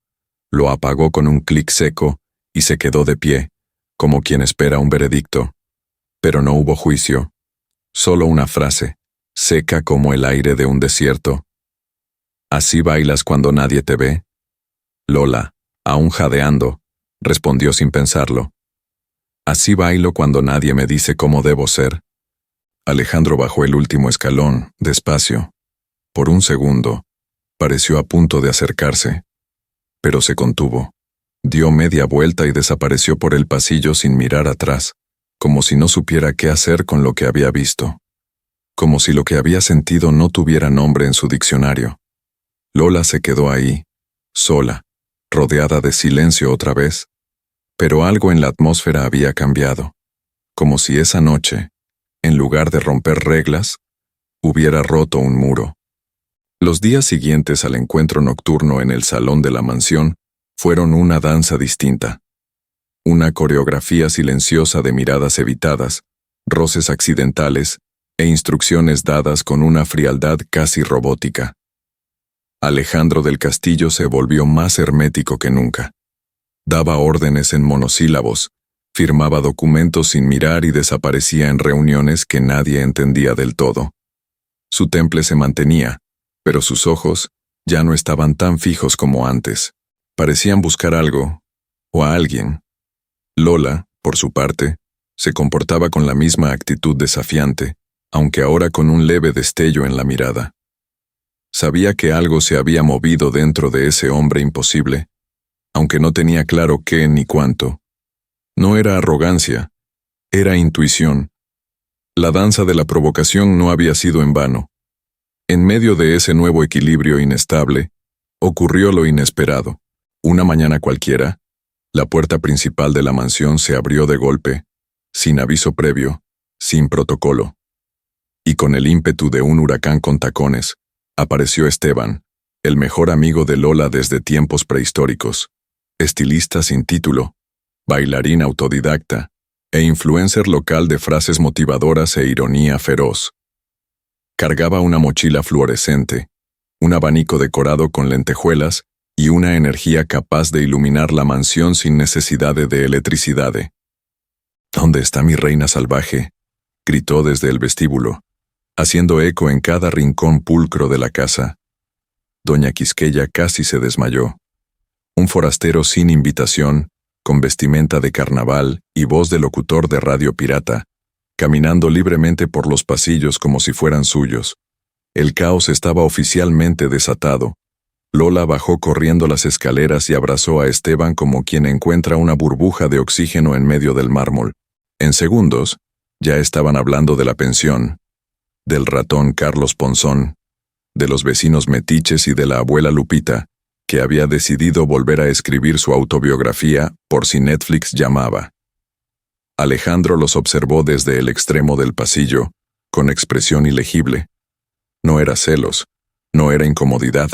lo apagó con un clic seco y se quedó de pie, como quien espera un veredicto. Pero no hubo juicio, solo una frase, seca como el aire de un desierto. ¿Así bailas cuando nadie te ve? Lola, aún jadeando, respondió sin pensarlo. Así bailo cuando nadie me dice cómo debo ser. Alejandro bajó el último escalón, despacio. Por un segundo, pareció a punto de acercarse, pero se contuvo. Dio media vuelta y desapareció por el pasillo sin mirar atrás, como si no supiera qué hacer con lo que había visto. Como si lo que había sentido no tuviera nombre en su diccionario. Lola se quedó ahí, sola, rodeada de silencio otra vez, pero algo en la atmósfera había cambiado, como si esa noche, en lugar de romper reglas, hubiera roto un muro. Los días siguientes al encuentro nocturno en el salón de la mansión fueron una danza distinta. Una coreografía silenciosa de miradas evitadas, roces accidentales e instrucciones dadas con una frialdad casi robótica. Alejandro del Castillo se volvió más hermético que nunca. Daba órdenes en monosílabos, firmaba documentos sin mirar y desaparecía en reuniones que nadie entendía del todo. Su temple se mantenía, pero sus ojos ya no estaban tan fijos como antes. Parecían buscar algo, o a alguien. Lola, por su parte, se comportaba con la misma actitud desafiante, aunque ahora con un leve destello en la mirada. Sabía que algo se había movido dentro de ese hombre imposible, aunque no tenía claro qué ni cuánto. No era arrogancia, era intuición. La danza de la provocación no había sido en vano. En medio de ese nuevo equilibrio inestable, ocurrió lo inesperado. Una mañana cualquiera, la puerta principal de la mansión se abrió de golpe, sin aviso previo, sin protocolo. Y con el ímpetu de un huracán con tacones, apareció Esteban, el mejor amigo de Lola desde tiempos prehistóricos, estilista sin título, bailarín autodidacta, e influencer local de frases motivadoras e ironía feroz. Cargaba una mochila fluorescente, un abanico decorado con lentejuelas y una energía capaz de iluminar la mansión sin necesidad de electricidad. ¿Dónde está mi reina salvaje?, gritó desde el vestíbulo, haciendo eco en cada rincón pulcro de la casa. Doña Quisqueya casi se desmayó. Un forastero sin invitación, con vestimenta de carnaval y voz de locutor de radio pirata, caminando libremente por los pasillos como si fueran suyos. El caos estaba oficialmente desatado. Lola bajó corriendo las escaleras y abrazó a Esteban como quien encuentra una burbuja de oxígeno en medio del mármol. En segundos, ya estaban hablando de la pensión, del ratón Carlos Ponzón, de los vecinos metiches y de la abuela Lupita, que había decidido volver a escribir su autobiografía por si Netflix llamaba. Alejandro los observó desde el extremo del pasillo, con expresión ilegible. No era celos, no era incomodidad.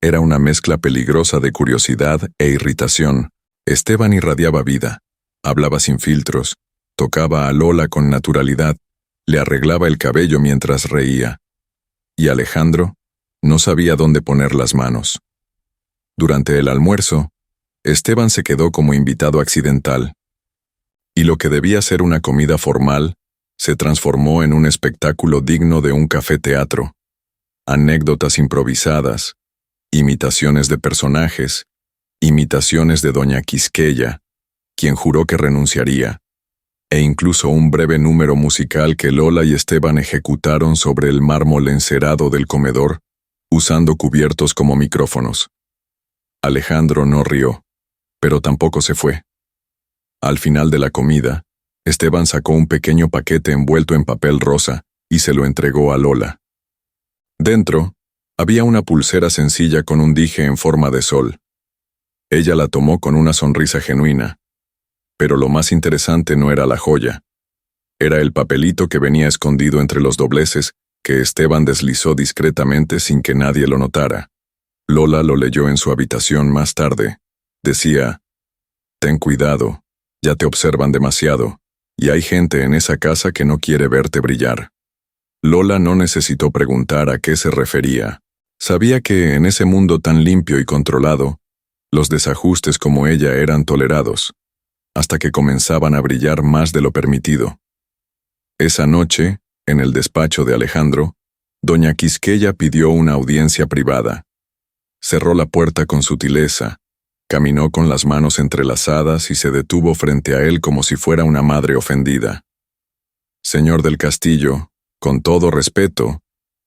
Era una mezcla peligrosa de curiosidad e irritación, Esteban irradiaba vida, hablaba sin filtros, tocaba a Lola con naturalidad, le arreglaba el cabello mientras reía. Y Alejandro no sabía dónde poner las manos. Durante el almuerzo, Esteban se quedó como invitado accidental. Y lo que debía ser una comida formal, se transformó en un espectáculo digno de un café-teatro. Anécdotas improvisadas, imitaciones de personajes, imitaciones de doña Quisqueya, quien juró que renunciaría, e incluso un breve número musical que Lola y Esteban ejecutaron sobre el mármol encerado del comedor, usando cubiertos como micrófonos. Alejandro no rió, pero tampoco se fue. Al final de la comida, Esteban sacó un pequeño paquete envuelto en papel rosa y se lo entregó a Lola. Dentro, había una pulsera sencilla con un dije en forma de sol. Ella la tomó con una sonrisa genuina. Pero lo más interesante no era la joya. Era el papelito que venía escondido entre los dobleces que Esteban deslizó discretamente sin que nadie lo notara. Lola lo leyó en su habitación más tarde. Decía: «Ten cuidado, ya te observan demasiado, y hay gente en esa casa que no quiere verte brillar». Lola no necesitó preguntar a qué se refería. Sabía que en ese mundo tan limpio y controlado, los desajustes como ella eran tolerados, hasta que comenzaban a brillar más de lo permitido. Esa noche, en el despacho de Alejandro, doña Quisqueya pidió una audiencia privada. Cerró la puerta con sutileza, caminó con las manos entrelazadas y se detuvo frente a él como si fuera una madre ofendida. «Señor del Castillo, con todo respeto,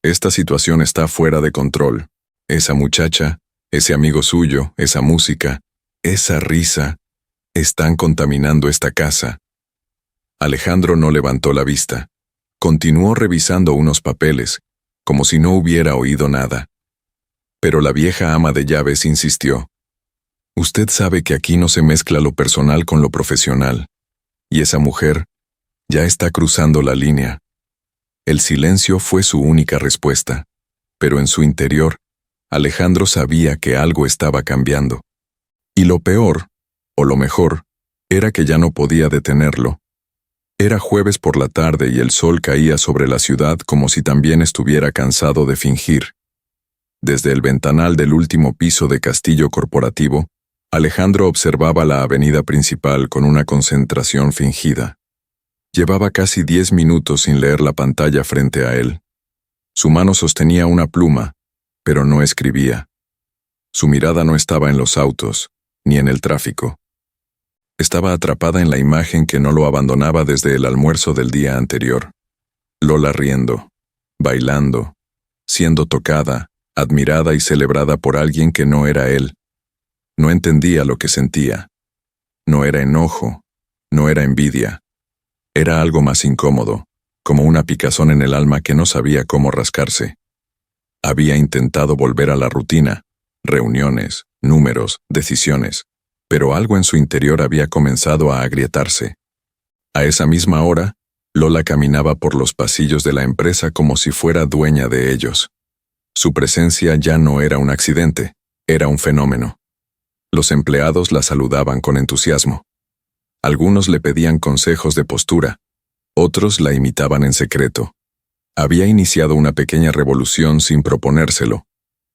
esta situación está fuera de control. Esa muchacha, ese amigo suyo, esa música, esa risa, están contaminando esta casa». Alejandro no levantó la vista. Continuó revisando unos papeles, como si no hubiera oído nada. Pero la vieja ama de llaves insistió: «Usted sabe que aquí no se mezcla lo personal con lo profesional. Y esa mujer ya está cruzando la línea». El silencio fue su única respuesta, pero en su interior, Alejandro sabía que algo estaba cambiando. Y lo peor, o lo mejor, era que ya no podía detenerlo. Era jueves por la tarde y el sol caía sobre la ciudad como si también estuviera cansado de fingir. Desde el ventanal del último piso de Castillo Corporativo, Alejandro observaba la avenida principal con una concentración fingida. Llevaba casi 10 minutos sin leer la pantalla frente a él. Su mano sostenía una pluma, pero no escribía. Su mirada no estaba en los autos, ni en el tráfico. Estaba atrapada en la imagen que no lo abandonaba desde el almuerzo del día anterior. Lola riendo, bailando, siendo tocada, admirada y celebrada por alguien que no era él. No entendía lo que sentía. No era enojo, no era envidia. Era algo más incómodo, como una picazón en el alma que no sabía cómo rascarse. Había intentado volver a la rutina, reuniones, números, decisiones, pero algo en su interior había comenzado a agrietarse. A esa misma hora, Lola caminaba por los pasillos de la empresa como si fuera dueña de ellos. Su presencia ya no era un accidente, era un fenómeno. Los empleados la saludaban con entusiasmo. Algunos le pedían consejos de postura, otros la imitaban en secreto. Había iniciado una pequeña revolución sin proponérselo.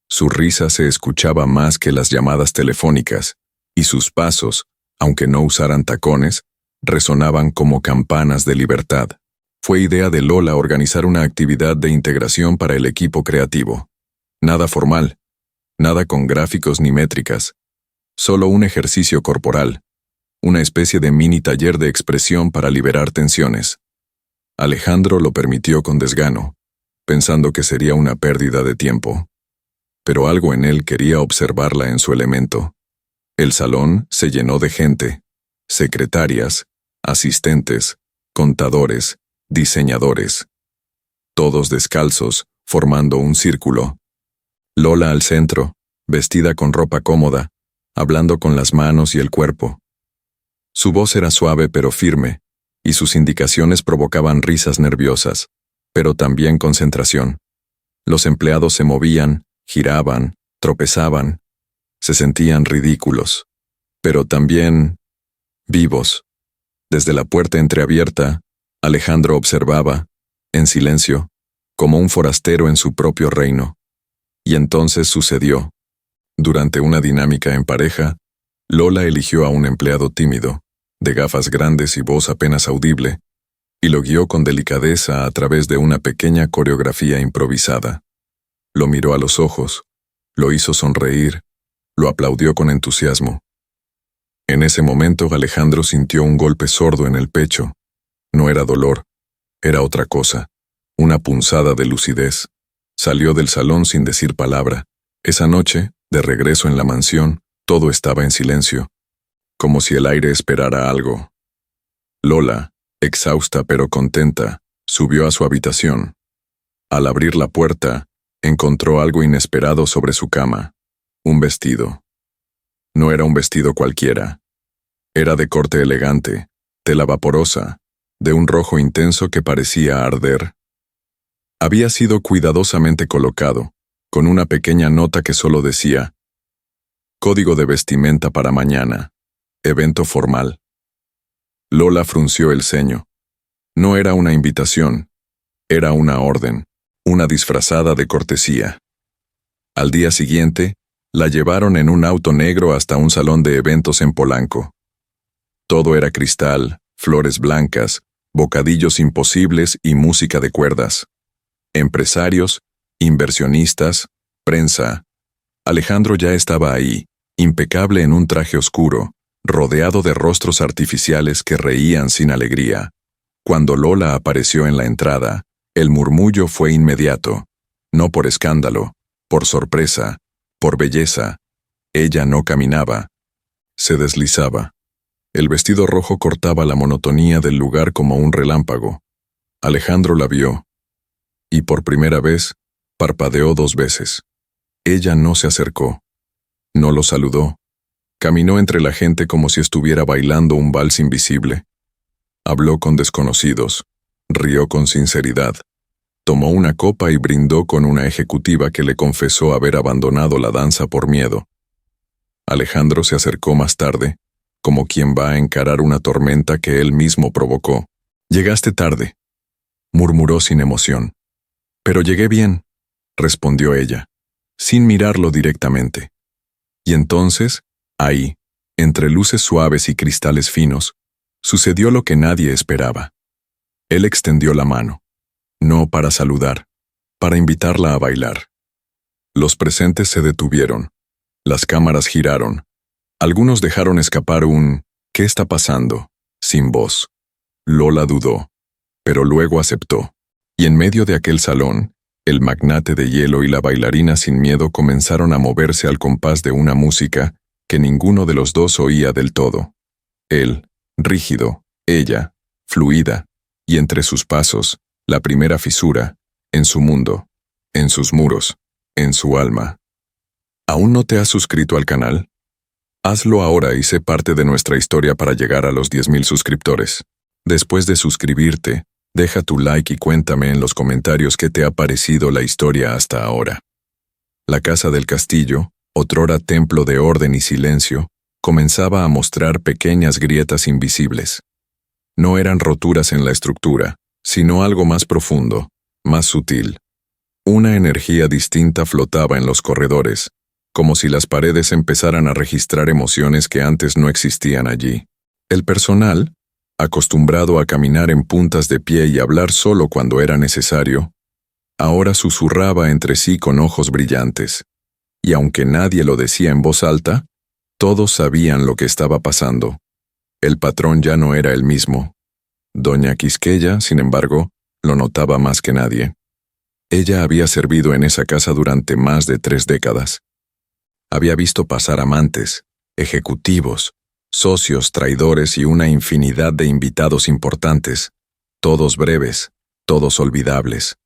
Su risa se escuchaba más que las llamadas telefónicas, y sus pasos, aunque no usaran tacones, resonaban como campanas de libertad. Fue idea de Lola organizar una actividad de integración para el equipo creativo. Nada formal, nada con gráficos ni métricas, solo un ejercicio corporal, una especie de mini taller de expresión para liberar tensiones. Alejandro lo permitió con desgano, pensando que sería una pérdida de tiempo. Pero algo en él quería observarla en su elemento. El salón se llenó de gente, secretarias, asistentes, contadores, diseñadores. Todos descalzos, formando un círculo. Lola al centro, vestida con ropa cómoda, hablando con las manos y el cuerpo. Su voz era suave pero firme, y sus indicaciones provocaban risas nerviosas, pero también concentración. Los empleados se movían, giraban, tropezaban, se sentían ridículos. pero también vivos. Desde la puerta entreabierta, Alejandro observaba, en silencio, como un forastero en su propio reino. Y entonces sucedió. Durante una dinámica en pareja, Lola eligió a un empleado tímido, de gafas grandes y voz apenas audible, y lo guió con delicadeza a través de una pequeña coreografía improvisada. Lo miró a los ojos, lo hizo sonreír, lo aplaudió con entusiasmo. En ese momento Alejandro sintió un golpe sordo en el pecho. No era dolor, era otra cosa, una punzada de lucidez. Salió del salón sin decir palabra. Esa noche, de regreso en la mansión, todo estaba en silencio, como si el aire esperara algo. Lola, exhausta pero contenta, subió a su habitación. Al abrir la puerta, encontró algo inesperado sobre su cama, un vestido. No era un vestido cualquiera. Era de corte elegante, tela vaporosa, de un rojo intenso que parecía arder. Había sido cuidadosamente colocado, con una pequeña nota que solo decía: Código de vestimenta para mañana. Evento formal. Lola frunció el ceño. No era una invitación, era una orden, una disfrazada de cortesía. Al día siguiente, la llevaron en un auto negro hasta un salón de eventos en Polanco. Todo era cristal, flores blancas, bocadillos imposibles y música de cuerdas. Empresarios, inversionistas, prensa. Alejandro ya estaba ahí, impecable en un traje oscuro, rodeado de rostros artificiales que reían sin alegría. Cuando Lola apareció en la entrada, el murmullo fue inmediato. No por escándalo, por sorpresa, por belleza. Ella no caminaba, se deslizaba. El vestido rojo cortaba la monotonía del lugar como un relámpago. Alejandro la vio, y por primera vez, parpadeó 2 veces. Ella no se acercó, no lo saludó. Caminó entre la gente como si estuviera bailando un vals invisible. Habló con desconocidos, rió con sinceridad. Tomó una copa y brindó con una ejecutiva que le confesó haber abandonado la danza por miedo. Alejandro se acercó más tarde, como quien va a encarar una tormenta que él mismo provocó. «Llegaste tarde», murmuró sin emoción. «Pero llegué bien», respondió ella, sin mirarlo directamente. Y entonces, ahí, entre luces suaves y cristales finos, sucedió lo que nadie esperaba. Él extendió la mano, no para saludar, para invitarla a bailar. Los presentes se detuvieron, las cámaras giraron, algunos dejaron escapar un «¿Qué está pasando?», sin voz. Lola dudó, pero luego aceptó. Y en medio de aquel salón, el magnate de hielo y la bailarina sin miedo comenzaron a moverse al compás de una música que ninguno de los dos oía del todo. Él, rígido, ella, fluida, y entre sus pasos, la primera fisura, en su mundo, en sus muros, en su alma. ¿Aún no te has suscrito al canal? Hazlo ahora y sé parte de nuestra historia para llegar a los 10,000 suscriptores. Después de suscribirte, deja tu like y cuéntame en los comentarios qué te ha parecido la historia hasta ahora. La casa del castillo, otrora templo de orden y silencio, comenzaba a mostrar pequeñas grietas invisibles. No eran roturas en la estructura, sino algo más profundo, más sutil. Una energía distinta flotaba en los corredores, como si las paredes empezaran a registrar emociones que antes no existían allí. El personal, acostumbrado a caminar en puntas de pie y hablar solo cuando era necesario, ahora susurraba entre sí con ojos brillantes. Y aunque nadie lo decía en voz alta, todos sabían lo que estaba pasando. El patrón ya no era el mismo. Doña Quisqueya, sin embargo, lo notaba más que nadie. Ella había servido en esa casa durante más de 3 décadas. Había visto pasar amantes, ejecutivos, socios traidores y una infinidad de invitados importantes, todos breves, todos olvidables.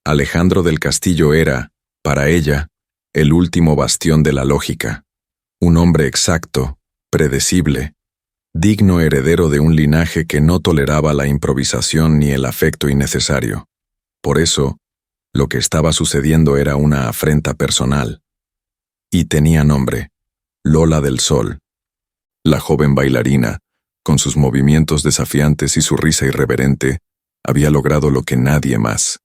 Alejandro del Castillo era, para ella, el último bastión de la lógica, un hombre exacto, predecible, digno heredero de un linaje que no toleraba la improvisación ni el afecto innecesario. Por eso, lo que estaba sucediendo era una afrenta personal. Y tenía nombre: Lola del Sol, La joven bailarina, con sus movimientos desafiantes y su risa irreverente, había logrado lo que nadie más.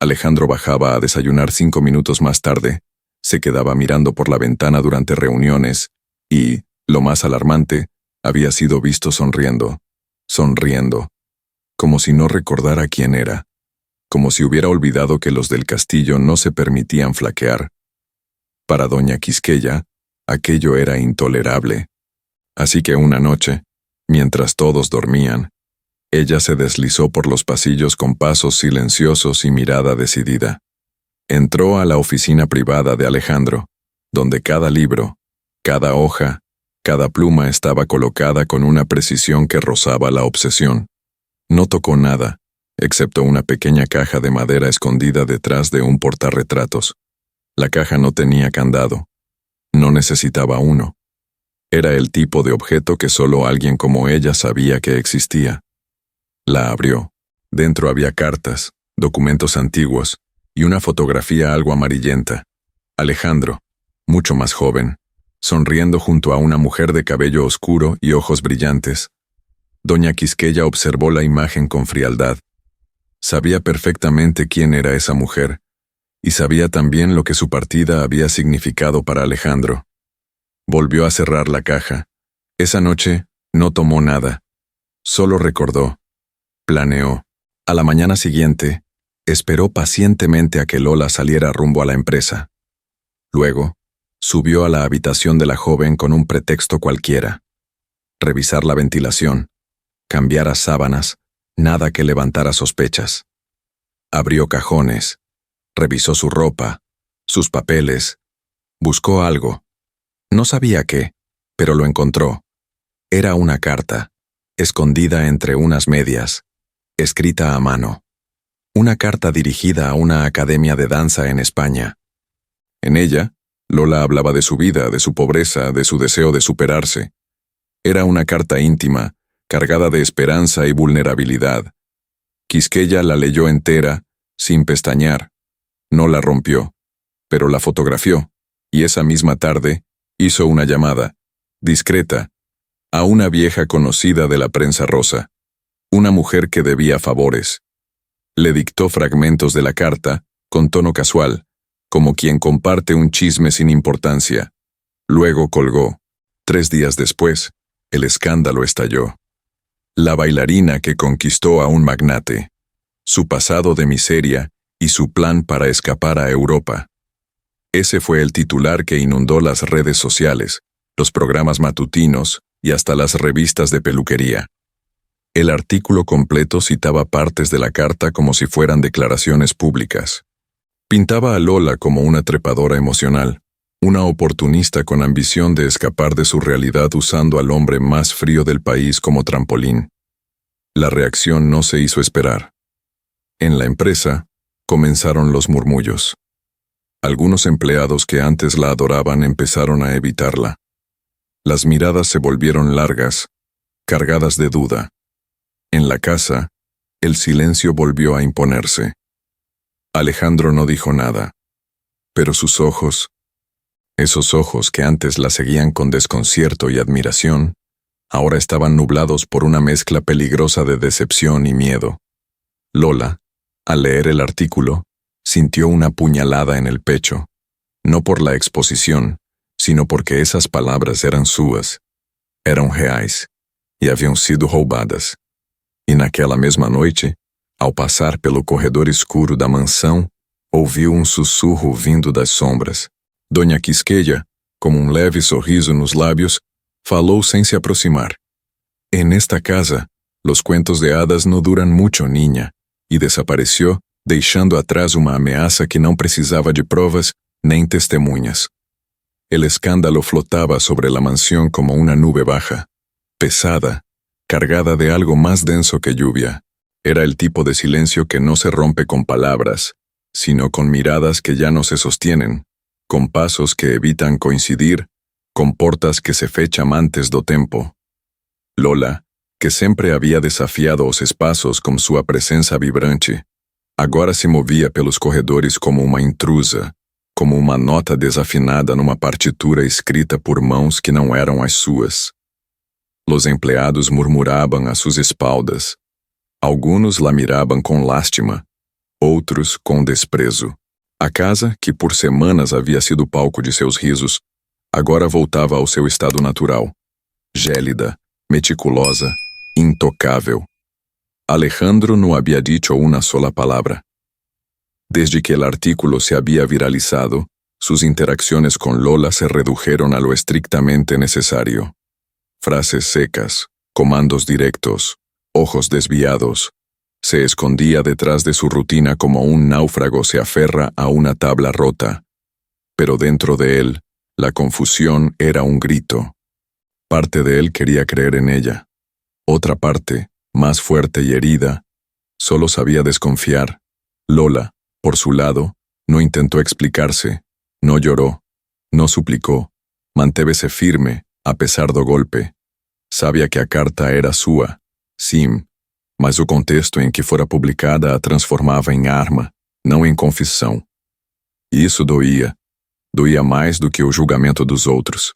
Alejandro bajaba a desayunar 5 minutos más tarde, se quedaba mirando por la ventana durante reuniones y, lo más alarmante, había sido visto sonriendo, como si no recordara quién era, como si hubiera olvidado que los del castillo no se permitían flaquear. Para doña Quisqueya, aquello era intolerable. Así que una noche, mientras todos dormían, ella se deslizó por los pasillos con pasos silenciosos y mirada decidida. Entró a la oficina privada de Alejandro, donde cada libro, cada hoja, cada pluma estaba colocada con una precisión que rozaba la obsesión. No tocó nada, excepto una pequeña caja de madera escondida detrás de un portarretratos. La caja no tenía candado. No necesitaba uno. Era el tipo de objeto que solo alguien como ella sabía que existía. La abrió. Dentro había cartas, documentos antiguos y una fotografía algo amarillenta. Alejandro, mucho más joven, sonriendo junto a una mujer de cabello oscuro y ojos brillantes. Doña Quisqueya observó la imagen con frialdad. Sabía perfectamente quién era esa mujer, y sabía también lo que su partida había significado para Alejandro. Volvió a cerrar la caja. Esa noche no tomó nada. Solo recordó. Planeó. A la mañana siguiente, esperó pacientemente a que Lola saliera rumbo a la empresa. Luego, subió a la habitación de la joven con un pretexto cualquiera. Revisar la ventilación, cambiar a sábanas, nada que levantara sospechas. Abrió cajones, revisó su ropa, sus papeles, buscó algo. No sabía qué, pero lo encontró. Era una carta, escondida entre unas medias, escrita a mano. Una carta dirigida a una academia de danza en España. En ella, Lola hablaba de su vida, de su pobreza, de su deseo de superarse. Era una carta íntima, cargada de esperanza y vulnerabilidad. Quisqueya la leyó entera, sin pestañear. No la rompió, pero la fotografió, y esa misma tarde hizo una llamada, discreta, a una vieja conocida de la prensa rosa, una mujer que debía favores. Le dictó fragmentos de la carta, con tono casual, como quien comparte un chisme sin importancia. Luego colgó. 3 días después, el escándalo estalló. La bailarina que conquistó a un magnate, su pasado de miseria y su plan para escapar a Europa. Ese fue el titular que inundó las redes sociales, los programas matutinos y hasta las revistas de peluquería. El artículo completo citaba partes de la carta como si fueran declaraciones públicas. Pintaba a Lola como una trepadora emocional, una oportunista con ambición de escapar de su realidad usando al hombre más frío del país como trampolín. La reacción no se hizo esperar. En la empresa, comenzaron los murmullos. Algunos empleados que antes la adoraban empezaron a evitarla. Las miradas se volvieron largas, cargadas de duda. En la casa, el silencio volvió a imponerse. Alejandro no dijo nada, pero sus ojos, esos ojos que antes la seguían con desconcierto y admiración, ahora estaban nublados por una mezcla peligrosa de decepción y miedo. Lola, al leer el artículo, sintió una puñalada en el pecho, no por la exposición, sino porque esas palabras eran suas, eram reais, e haviam sido roubadas. E naquela mesma noite, ao passar pelo corredor escuro da mansão, ouviu um sussurro vindo das sombras. Doña Quisqueya, com um leve sorriso nos lábios, falou sem se aproximar. En esta casa, los cuentos de hadas no duran mucho, niña, e desapareció, deixando atrás uma ameaça que não precisava de provas nem testemunhas. El escándalo flotaba sobre la mansión como una nube baja, pesada, cargada de algo más denso que lluvia. Era el tipo de silencio que no se rompe con palabras, sino con miradas que ya no se sostienen, con pasos que evitan coincidir, con portas que se fechan antes do tempo. Lola, que sempre havia desafiado os espaços com sua presença vibrante, agora se movia pelos corredores como uma intrusa, como uma nota desafinada numa partitura escrita por mãos que não eram as suas. Los empleados murmuraban a sus espaldas. Algunos la miraban com lástima, outros com desprezo. A casa, que por semanas havia sido palco de seus risos, agora voltava ao seu estado natural. Gélida, meticulosa, intocável. Alejandro no había dicho una sola palabra. Desde que el artículo se había viralizado, sus interacciones con Lola se redujeron a lo estrictamente necesario. Frases secas, comandos directos, ojos desviados. Se escondía detrás de su rutina como un náufrago se aferra a una tabla rota. Pero dentro de él, la confusión era un grito. Parte de él quería creer en ella. Otra parte, más fuerte y herida, solo sabía desconfiar. Lola, por su lado, no intentó explicarse, no lloró, no suplicó, mantevese firme, a pesar do golpe. Sabia que a carta era sua, sim, mas o contexto em que fora publicada a transformava em arma, não em confissão. E isso doía. Doía mais do que o julgamento dos outros.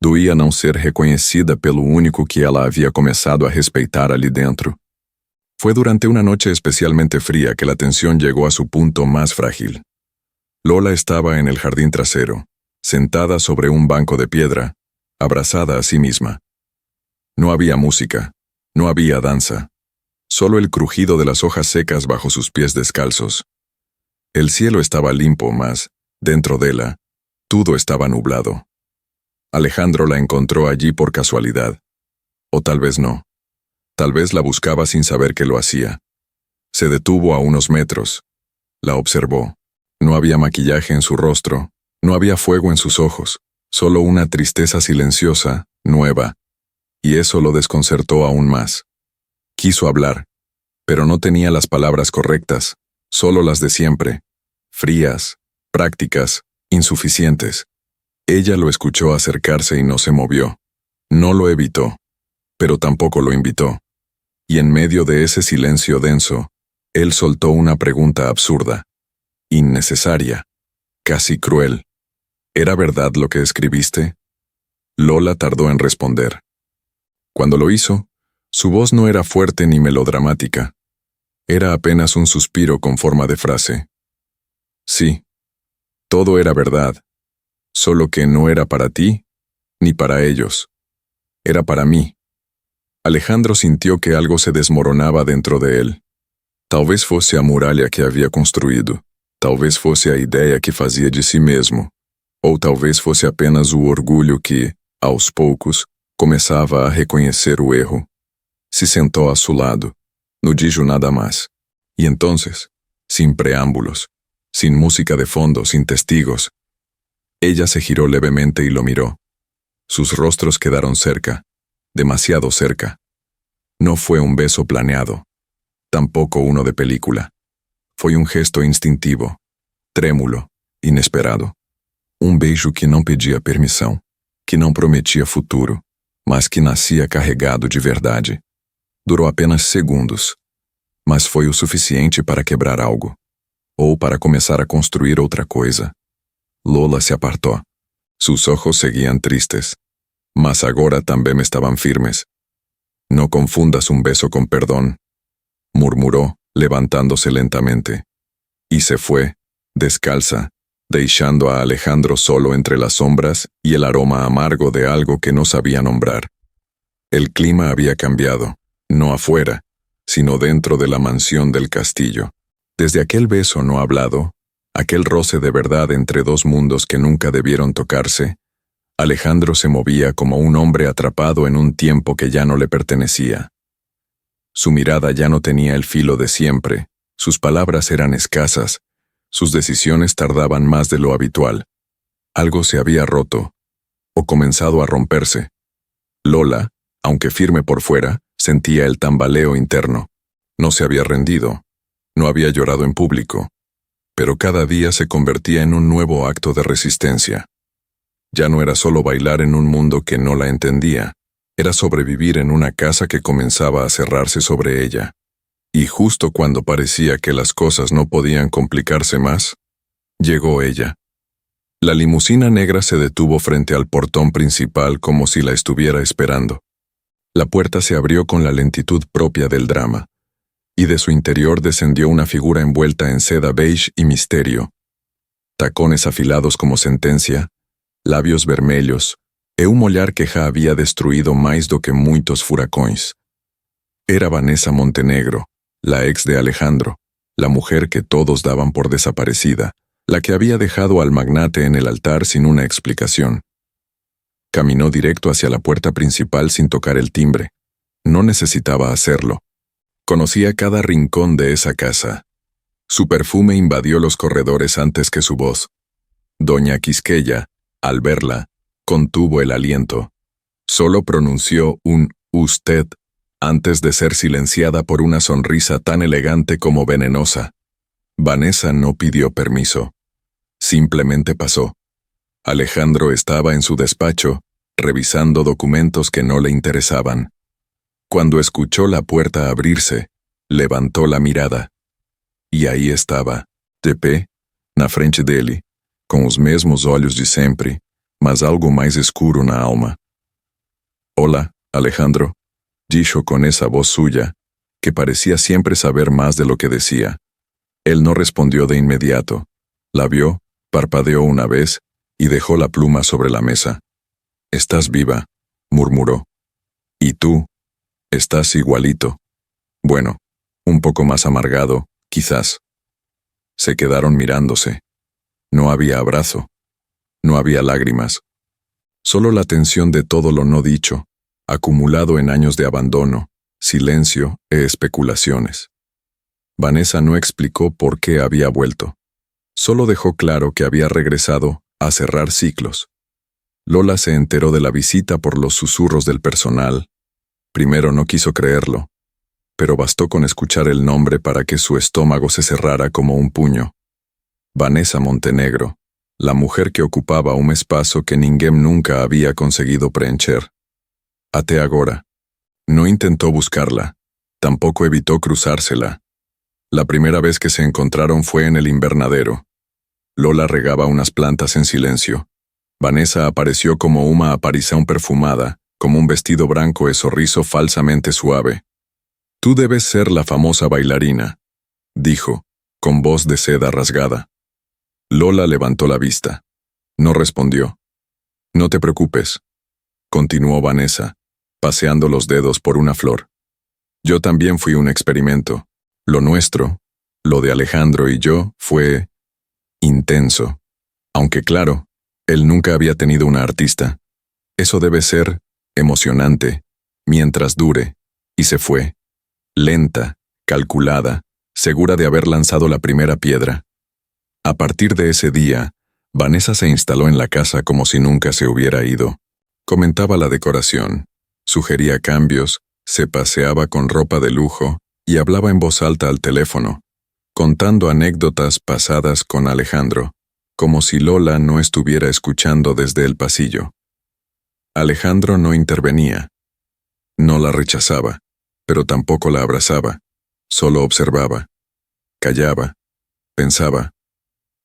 Doía não ser reconhecida pelo único que ela havia começado a respeitar ali dentro. Fue durante una noche especialmente fría que la tensión llegó a su punto más frágil. Lola estaba en el jardín trasero, sentada sobre un banco de piedra, abrazada a sí misma. No había música, no había danza, solo el crujido de las hojas secas bajo sus pies descalzos. El cielo estaba limpo, mas, dentro de ella, todo estaba nublado. Alejandro la encontró allí por casualidad. O tal vez no. Tal vez la buscaba sin saber que lo hacía. Se detuvo a unos metros. La observó. No había maquillaje en su rostro, no había fuego en sus ojos, solo una tristeza silenciosa, nueva. Y eso lo desconcertó aún más. Quiso hablar, pero no tenía las palabras correctas, solo las de siempre. Frías, prácticas, insuficientes. Ella lo escuchó acercarse y no se movió. No lo evitó, pero tampoco lo invitó. Y en medio de ese silencio denso, él soltó una pregunta absurda, innecesaria, casi cruel. ¿Era verdad lo que escribiste? Lola tardó en responder. Cuando lo hizo, su voz no era fuerte ni melodramática. Era apenas un suspiro con forma de frase. Sí, todo era verdad, solo que no era para ti ni para ellos. Era para mí. Alejandro sintió que algo se desmoronaba dentro de él. Talvez fosse a muralha que havia construído, talvez fosse a ideia que fazia de si mesmo, ou talvez fosse apenas o orgulho que, aos poucos, começava a reconhecer o erro. Se sentou a su lado, no dijo nada más. Y entonces, sin preámbulos, sin música de fondo, sin testigos, ella se giró levemente y lo miró. Sus rostros quedaron cerca, demasiado cerca. No fue un beso planeado, tampoco uno de película. Fue un gesto instintivo, trêmulo, inesperado. Um beijo que não pedia permissão, que não prometia futuro, mas que nascia carregado de verdade. Durou apenas segundos, mas foi o suficiente para quebrar algo, ou para começar a construir outra coisa. Lola se apartou. Sus ojos seguían tristes, mas agora também estaban firmes. No confundas un beso con perdón, murmuró, levantándose lentamente. Y se fue, descalza, dejando a Alejandro solo entre las sombras y el aroma amargo de algo que no sabía nombrar. El clima había cambiado, no afuera, sino dentro de la mansión del castillo. Desde aquel beso no hablado, aquel roce de verdad entre dos mundos que nunca debieron tocarse, Alejandro se movía como un hombre atrapado en un tiempo que ya no le pertenecía. Su mirada ya no tenía el filo de siempre, sus palabras eran escasas, sus decisiones tardaban más de lo habitual. Algo se había roto, o comenzado a romperse. Lola, aunque firme por fuera, sentía el tambaleo interno. No se había rendido, no había llorado en público, pero cada día se convertía en un nuevo acto de resistencia. Ya no era solo bailar en un mundo que no la entendía, era sobrevivir en una casa que comenzaba a cerrarse sobre ella. Y justo cuando parecía que las cosas no podían complicarse más, llegó ella. La limusina negra se detuvo frente al portón principal como si la estuviera esperando. La puerta se abrió con la lentitud propia del drama, y de su interior descendió una figura envuelta en seda beige y misterio. Tacones afilados como sentencia, labios vermelhos, e un olhar que já había destruído mais do que muitos furacões. Era Vanessa Montenegro, la ex de Alejandro, la mujer que todos daban por desaparecida, la que había dejado al magnate en el altar sin una explicación. Caminó directo hacia la puerta principal sin tocar el timbre. No necesitaba hacerlo. Conocía cada rincón de esa casa. Su perfume invadió los corredores antes que su voz. Doña Quisqueya, al verla, contuvo el aliento. Solo pronunció un «usted» antes de ser silenciada por una sonrisa tan elegante como venenosa. Vanessa no pidió permiso. Simplemente pasó. Alejandro estaba en su despacho, revisando documentos que no le interesaban. Cuando escuchó la puerta abrirse, levantó la mirada. E aí estava, de pé, na frente dele, com os mesmos olhos de sempre, mas algo mais escuro na alma. «Hola, Alejandro», dijo con esa voz suya, que parecía siempre saber más de lo que decía. Él no respondió de inmediato. La vio, parpadeó una vez, y dejó la pluma sobre la mesa. «Estás viva», murmuró. «Y tú, estás igualito. Bueno, un poco más amargado, quizás». Se quedaron mirándose. No había abrazo. No había lágrimas. Solo la tensión de todo lo no dicho, acumulado en años de abandono, silencio e especulaciones. Vanessa no explicó por qué había vuelto. Solo dejó claro que había regresado a cerrar ciclos. Lola se enteró de la visita por los susurros del personal. Primero no quiso creerlo, pero bastó con escuchar el nombre para que su estómago se cerrara como un puño. Vanessa Montenegro, la mujer que ocupaba un espacio que ninguém nunca había conseguido preencher. Até agora. No intentó buscarla, tampoco evitó cruzársela. La primera vez que se encontraron fue en el invernadero. Lola regaba unas plantas en silencio. Vanessa apareció como una aparición perfumada, como un vestido branco e sorriso falsamente suave. «Tú debes ser la famosa bailarina», dijo, con voz de seda rasgada. Lola levantó la vista. No respondió. «No te preocupes», continuó Vanessa, paseando los dedos por una flor. «Yo también fui un experimento. Lo nuestro, lo de Alejandro y yo, fue intenso. Aunque claro, él nunca había tenido una artista. Eso debe ser emocionante, mientras dure». Y se fue. Lenta, calculada, segura de haber lanzado la primera piedra. A partir de ese día, Vanessa se instaló en la casa como si nunca se hubiera ido. Comentaba la decoración, sugería cambios, se paseaba con ropa de lujo y hablaba en voz alta al teléfono, contando anécdotas pasadas con Alejandro, como si Lola no estuviera escuchando desde el pasillo. Alejandro no intervenía. No la rechazaba, pero tampoco la abrazaba. Solo observaba. Callaba. Pensaba.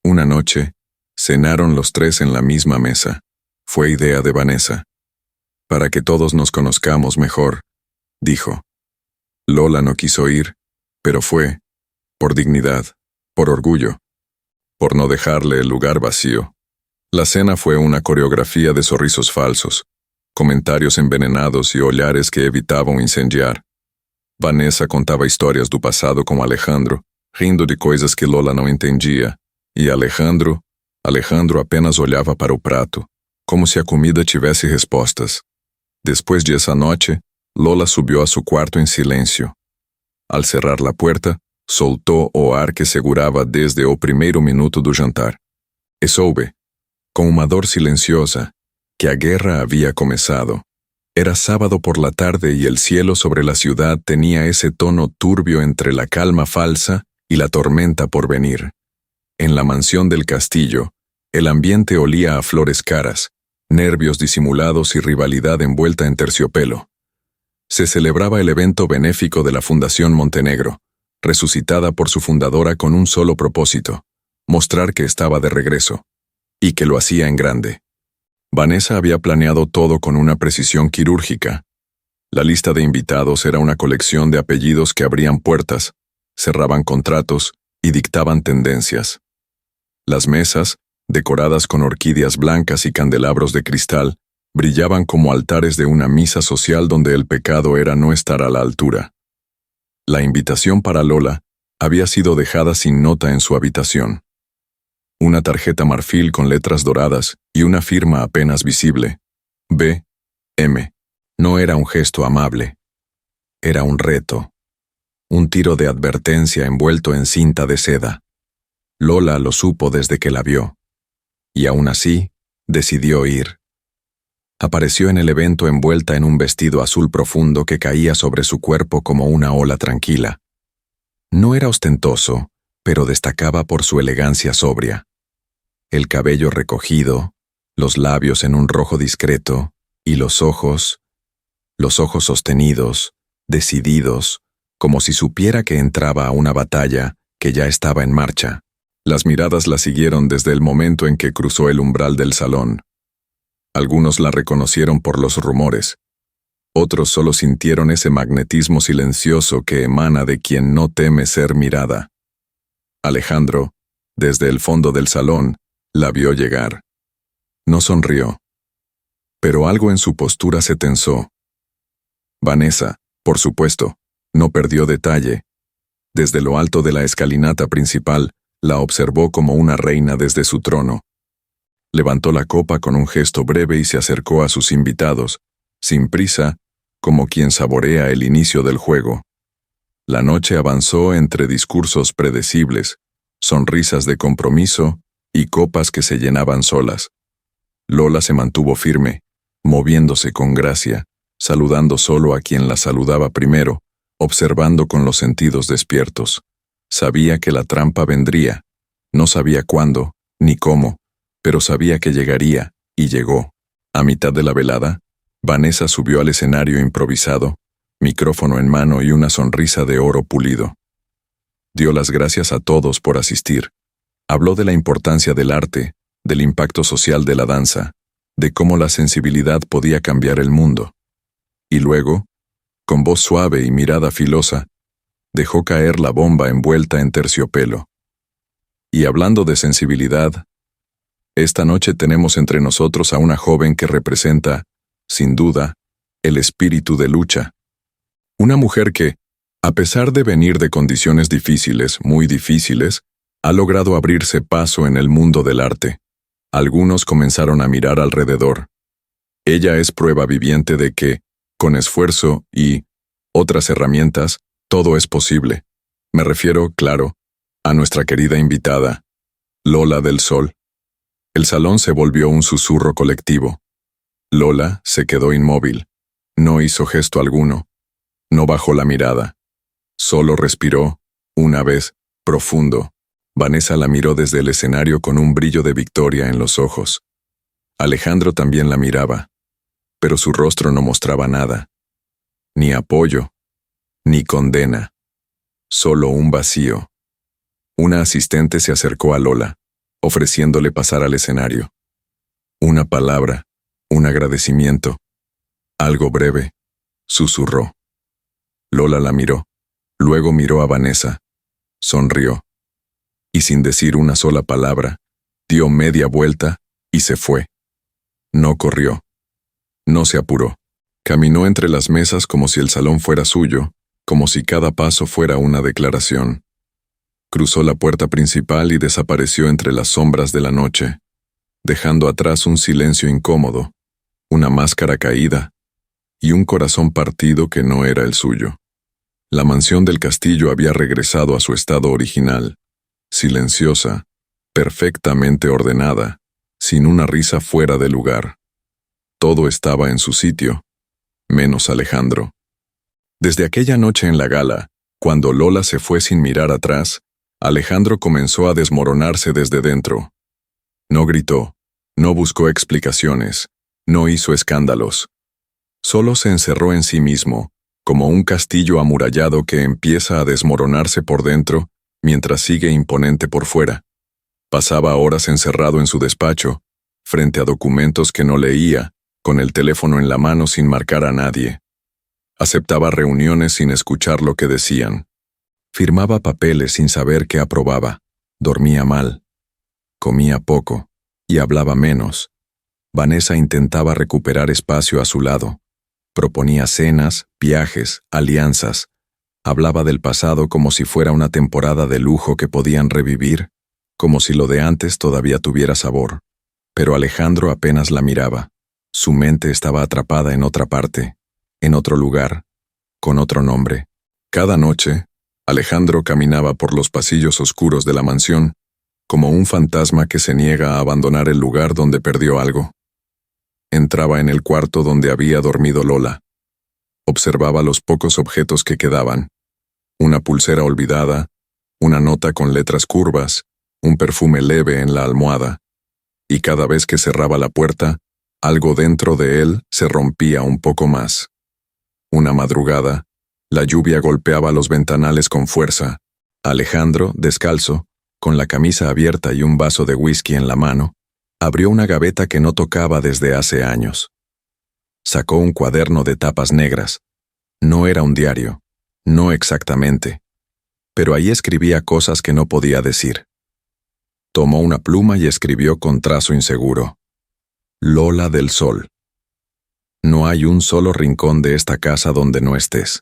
Una noche, cenaron los tres en la misma mesa. Fue idea de Vanessa. «Para que todos nos conozcamos mejor», dijo. Lola no quiso ir, pero fue, por dignidad, por orgullo, por no dejarle el lugar vacío. La cena fue una coreografía de sorrisos falsos, comentarios envenenados y olhares que evitaban incendiar. Vanessa contaba historias do passado com Alejandro, rindo de coisas que Lola não entendia, e Alejandro apenas olhava para o prato, como se a comida tivesse respostas. Después de esa noche, Lola subió a su cuarto en silencio. Al cerrar la puerta, soltó o ar que segurava desde o primeiro minuto do jantar. E soube, com uma dor silenciosa, que a guerra había comenzado. Era sábado por la tarde y el cielo sobre la ciudad tenía ese tono turbio entre la calma falsa y la tormenta por venir. En la mansión del castillo, el ambiente olía a flores caras, nervios disimulados y rivalidad envuelta en terciopelo. Se celebraba el evento benéfico de la Fundación Montenegro, resucitada por su fundadora con un solo propósito: mostrar que estaba de regreso, y que lo hacía en grande. Vanessa había planeado todo con una precisión quirúrgica. La lista de invitados era una colección de apellidos que abrían puertas, cerraban contratos y dictaban tendencias. Las mesas, decoradas con orquídeas blancas y candelabros de cristal, brillaban como altares de una misa social donde el pecado era no estar a la altura. La invitación para Lola había sido dejada sin nota en su habitación. Una tarjeta marfil con letras doradas y una firma apenas visible. B. M. No era un gesto amable. Era un reto. Un tiro de advertencia envuelto en cinta de seda. Lola lo supo desde que la vio. Y aún así, decidió ir. Apareció en el evento envuelta en un vestido azul profundo que caía sobre su cuerpo como una ola tranquila. No era ostentoso, pero destacaba por su elegancia sobria. El cabello recogido, los labios en un rojo discreto, y los ojos sostenidos, decididos, como si supiera que entraba a una batalla que ya estaba en marcha. Las miradas la siguieron desde el momento en que cruzó el umbral del salón. Algunos la reconocieron por los rumores. Otros solo sintieron ese magnetismo silencioso que emana de quien no teme ser mirada. Alejandro, desde el fondo del salón, la vio llegar. No sonrió. Pero algo en su postura se tensó. Vanessa, por supuesto, no perdió detalle. Desde lo alto de la escalinata principal, la observó como una reina desde su trono. Levantó la copa con un gesto breve y se acercó a sus invitados, sin prisa, como quien saborea el inicio del juego. La noche avanzó entre discursos predecibles, sonrisas de compromiso y copas que se llenaban solas. Lola se mantuvo firme, moviéndose con gracia, saludando solo a quien la saludaba primero, observando con los sentidos despiertos. Sabía que la trampa vendría, no sabía cuándo, ni cómo, pero sabía que llegaría, y llegó. A mitad de la velada, Vanessa subió al escenario improvisado, micrófono en mano y una sonrisa de oro pulido. Dio las gracias a todos por asistir. Habló de la importancia del arte, del impacto social de la danza, de cómo la sensibilidad podía cambiar el mundo. Y luego, con voz suave y mirada filosa, dejó caer la bomba envuelta en terciopelo. Y hablando de sensibilidad, esta noche tenemos entre nosotros a una joven que representa, sin duda, el espíritu de lucha. Una mujer que, a pesar de venir de condiciones difíciles, muy difíciles, ha logrado abrirse paso en el mundo del arte. Algunos comenzaron a mirar alrededor. Ella es prueba viviente de que, con esfuerzo y otras herramientas, todo es posible. Me refiero, claro, a nuestra querida invitada, Lola del Sol. El salón se volvió un susurro colectivo. Lola se quedó inmóvil. No hizo gesto alguno. No bajó la mirada. Solo respiró, una vez, profundo. Vanessa la miró desde el escenario con un brillo de victoria en los ojos. Alejandro también la miraba, pero su rostro no mostraba nada. Ni apoyo, ni condena. Solo un vacío. Una asistente se acercó a Lola, ofreciéndole pasar al escenario. Una palabra, un agradecimiento, algo breve, susurró. Lola la miró, luego miró a Vanessa, sonrió, y sin decir una sola palabra, dio media vuelta y se fue. No corrió, no se apuró. Caminó entre las mesas como si el salón fuera suyo, como si cada paso fuera una declaración. Cruzó la puerta principal y desapareció entre las sombras de la noche, dejando atrás un silencio incómodo, una máscara caída y un corazón partido que no era el suyo. La mansión del castillo había regresado a su estado original, silenciosa, perfectamente ordenada, sin una risa fuera de lugar. Todo estaba en su sitio, menos Alejandro. Desde aquella noche en la gala, cuando Lola se fue sin mirar atrás, Alejandro comenzó a desmoronarse desde dentro. No gritó, no buscó explicaciones, no hizo escándalos. Solo se encerró en sí mismo, como un castillo amurallado que empieza a desmoronarse por dentro mientras sigue imponente por fuera. Pasaba horas encerrado en su despacho, frente a documentos que no leía, con el teléfono en la mano sin marcar a nadie. Aceptaba reuniones sin escuchar lo que decían. Firmaba papeles sin saber qué aprobaba. Dormía mal. Comía poco. Y hablaba menos. Vanessa intentaba recuperar espacio a su lado. Proponía cenas, viajes, alianzas. Hablaba del pasado como si fuera una temporada de lujo que podían revivir, como si lo de antes todavía tuviera sabor. Pero Alejandro apenas la miraba. Su mente estaba atrapada en otra parte, en otro lugar, con otro nombre. Cada noche, Alejandro caminaba por los pasillos oscuros de la mansión, como un fantasma que se niega a abandonar el lugar donde perdió algo. Entraba en el cuarto donde había dormido Lola. Observaba los pocos objetos que quedaban. Una pulsera olvidada, una nota con letras curvas, un perfume leve en la almohada. Y cada vez que cerraba la puerta, algo dentro de él se rompía un poco más. Una madrugada, la lluvia golpeaba los ventanales con fuerza. Alejandro, descalzo, con la camisa abierta y un vaso de whisky en la mano, abrió una gaveta que no tocaba desde hace años. Sacó un cuaderno de tapas negras. No era un diario, no exactamente, pero ahí escribía cosas que no podía decir. Tomó una pluma y escribió con trazo inseguro: Lola del Sol. No hay un solo rincón de esta casa donde no estés.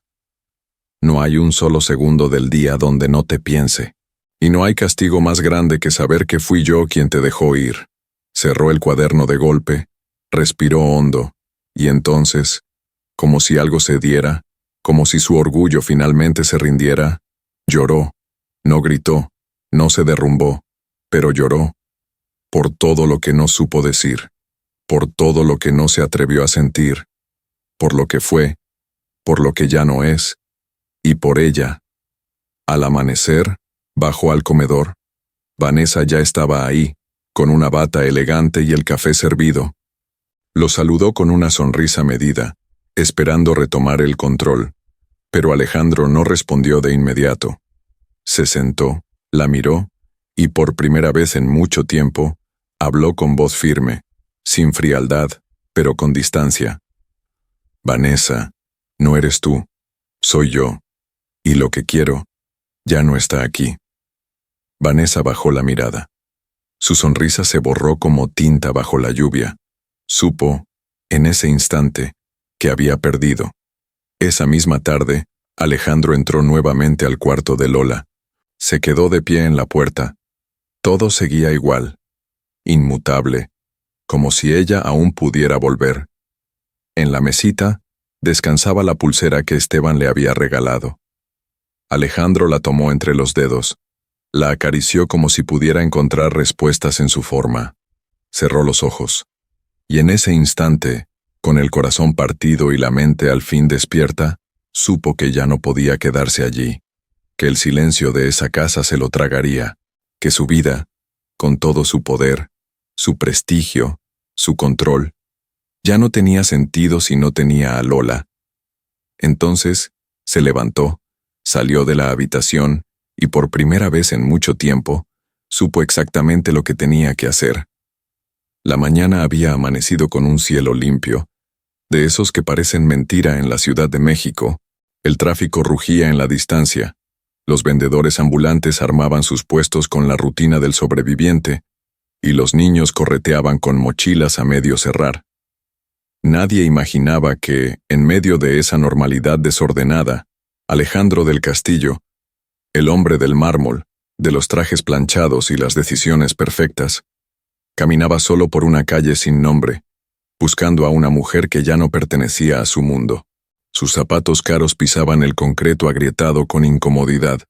No hay un solo segundo del día donde no te piense. Y no hay castigo más grande que saber que fui yo quien te dejó ir. Cerró el cuaderno de golpe, respiró hondo, y entonces, como si algo cediera, como si su orgullo finalmente se rindiera, lloró. No gritó, no se derrumbó, pero lloró. Por todo lo que no supo decir, por todo lo que no se atrevió a sentir, por lo que fue, por lo que ya no es, y por ella. Al amanecer, bajó al comedor. Vanessa ya estaba ahí, con una bata elegante y el café servido. Lo saludó con una sonrisa medida, esperando retomar el control, pero Alejandro no respondió de inmediato. Se sentó, la miró, y por primera vez en mucho tiempo, habló con voz firme, sin frialdad, pero con distancia. Vanessa, no eres tú, soy yo, y lo que quiero, ya no está aquí. Vanessa bajó la mirada. Su sonrisa se borró como tinta bajo la lluvia. Supo, en ese instante, que había perdido. Esa misma tarde, Alejandro entró nuevamente al cuarto de Lola. Se quedó de pie en la puerta. Todo seguía igual, inmutable, como si ella aún pudiera volver. En la mesita, descansaba la pulsera que Esteban le había regalado. Alejandro la tomó entre los dedos. La acarició como si pudiera encontrar respuestas en su forma. Cerró los ojos. Y en ese instante, con el corazón partido y la mente al fin despierta, supo que ya no podía quedarse allí, que el silencio de esa casa se lo tragaría, que su vida, con todo su poder, su prestigio, su control, ya no tenía sentido si no tenía a Lola. Entonces, se levantó, salió de la habitación y por primera vez en mucho tiempo, supo exactamente lo que tenía que hacer. La mañana había amanecido con un cielo limpio, de esos que parecen mentira en la Ciudad de México. El tráfico rugía en la distancia. Los vendedores ambulantes armaban sus puestos con la rutina del sobreviviente, y los niños correteaban con mochilas a medio cerrar. Nadie imaginaba que, en medio de esa normalidad desordenada, Alejandro del Castillo, el hombre del mármol, de los trajes planchados y las decisiones perfectas, caminaba solo por una calle sin nombre, buscando a una mujer que ya no pertenecía a su mundo. Sus zapatos caros pisaban el concreto agrietado con incomodidad,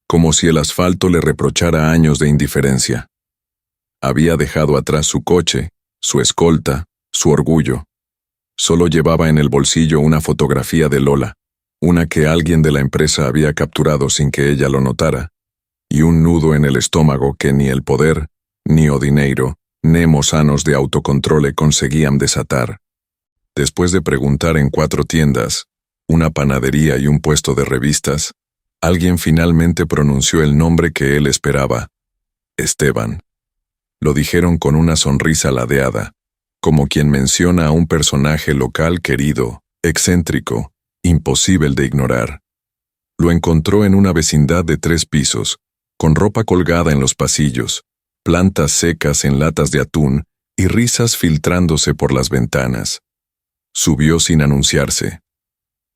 como si el asfalto le reprochara años de indiferencia. Había dejado atrás su coche, su escolta, su orgullo. Solo llevaba en el bolsillo una fotografía de Lola, una que alguien de la empresa había capturado sin que ella lo notara, y un nudo en el estómago que ni el poder, ni o dinero, ni sanos de autocontrole conseguían desatar. Después de preguntar en 4 tiendas, una panadería y un puesto de revistas, alguien finalmente pronunció el nombre que él esperaba: Esteban. Lo dijeron con una sonrisa ladeada, como quien menciona a un personaje local querido, excéntrico, imposible de ignorar. Lo encontró en una vecindad de 3 pisos, con ropa colgada en los pasillos, plantas secas en latas de atún y risas filtrándose por las ventanas. Subió sin anunciarse.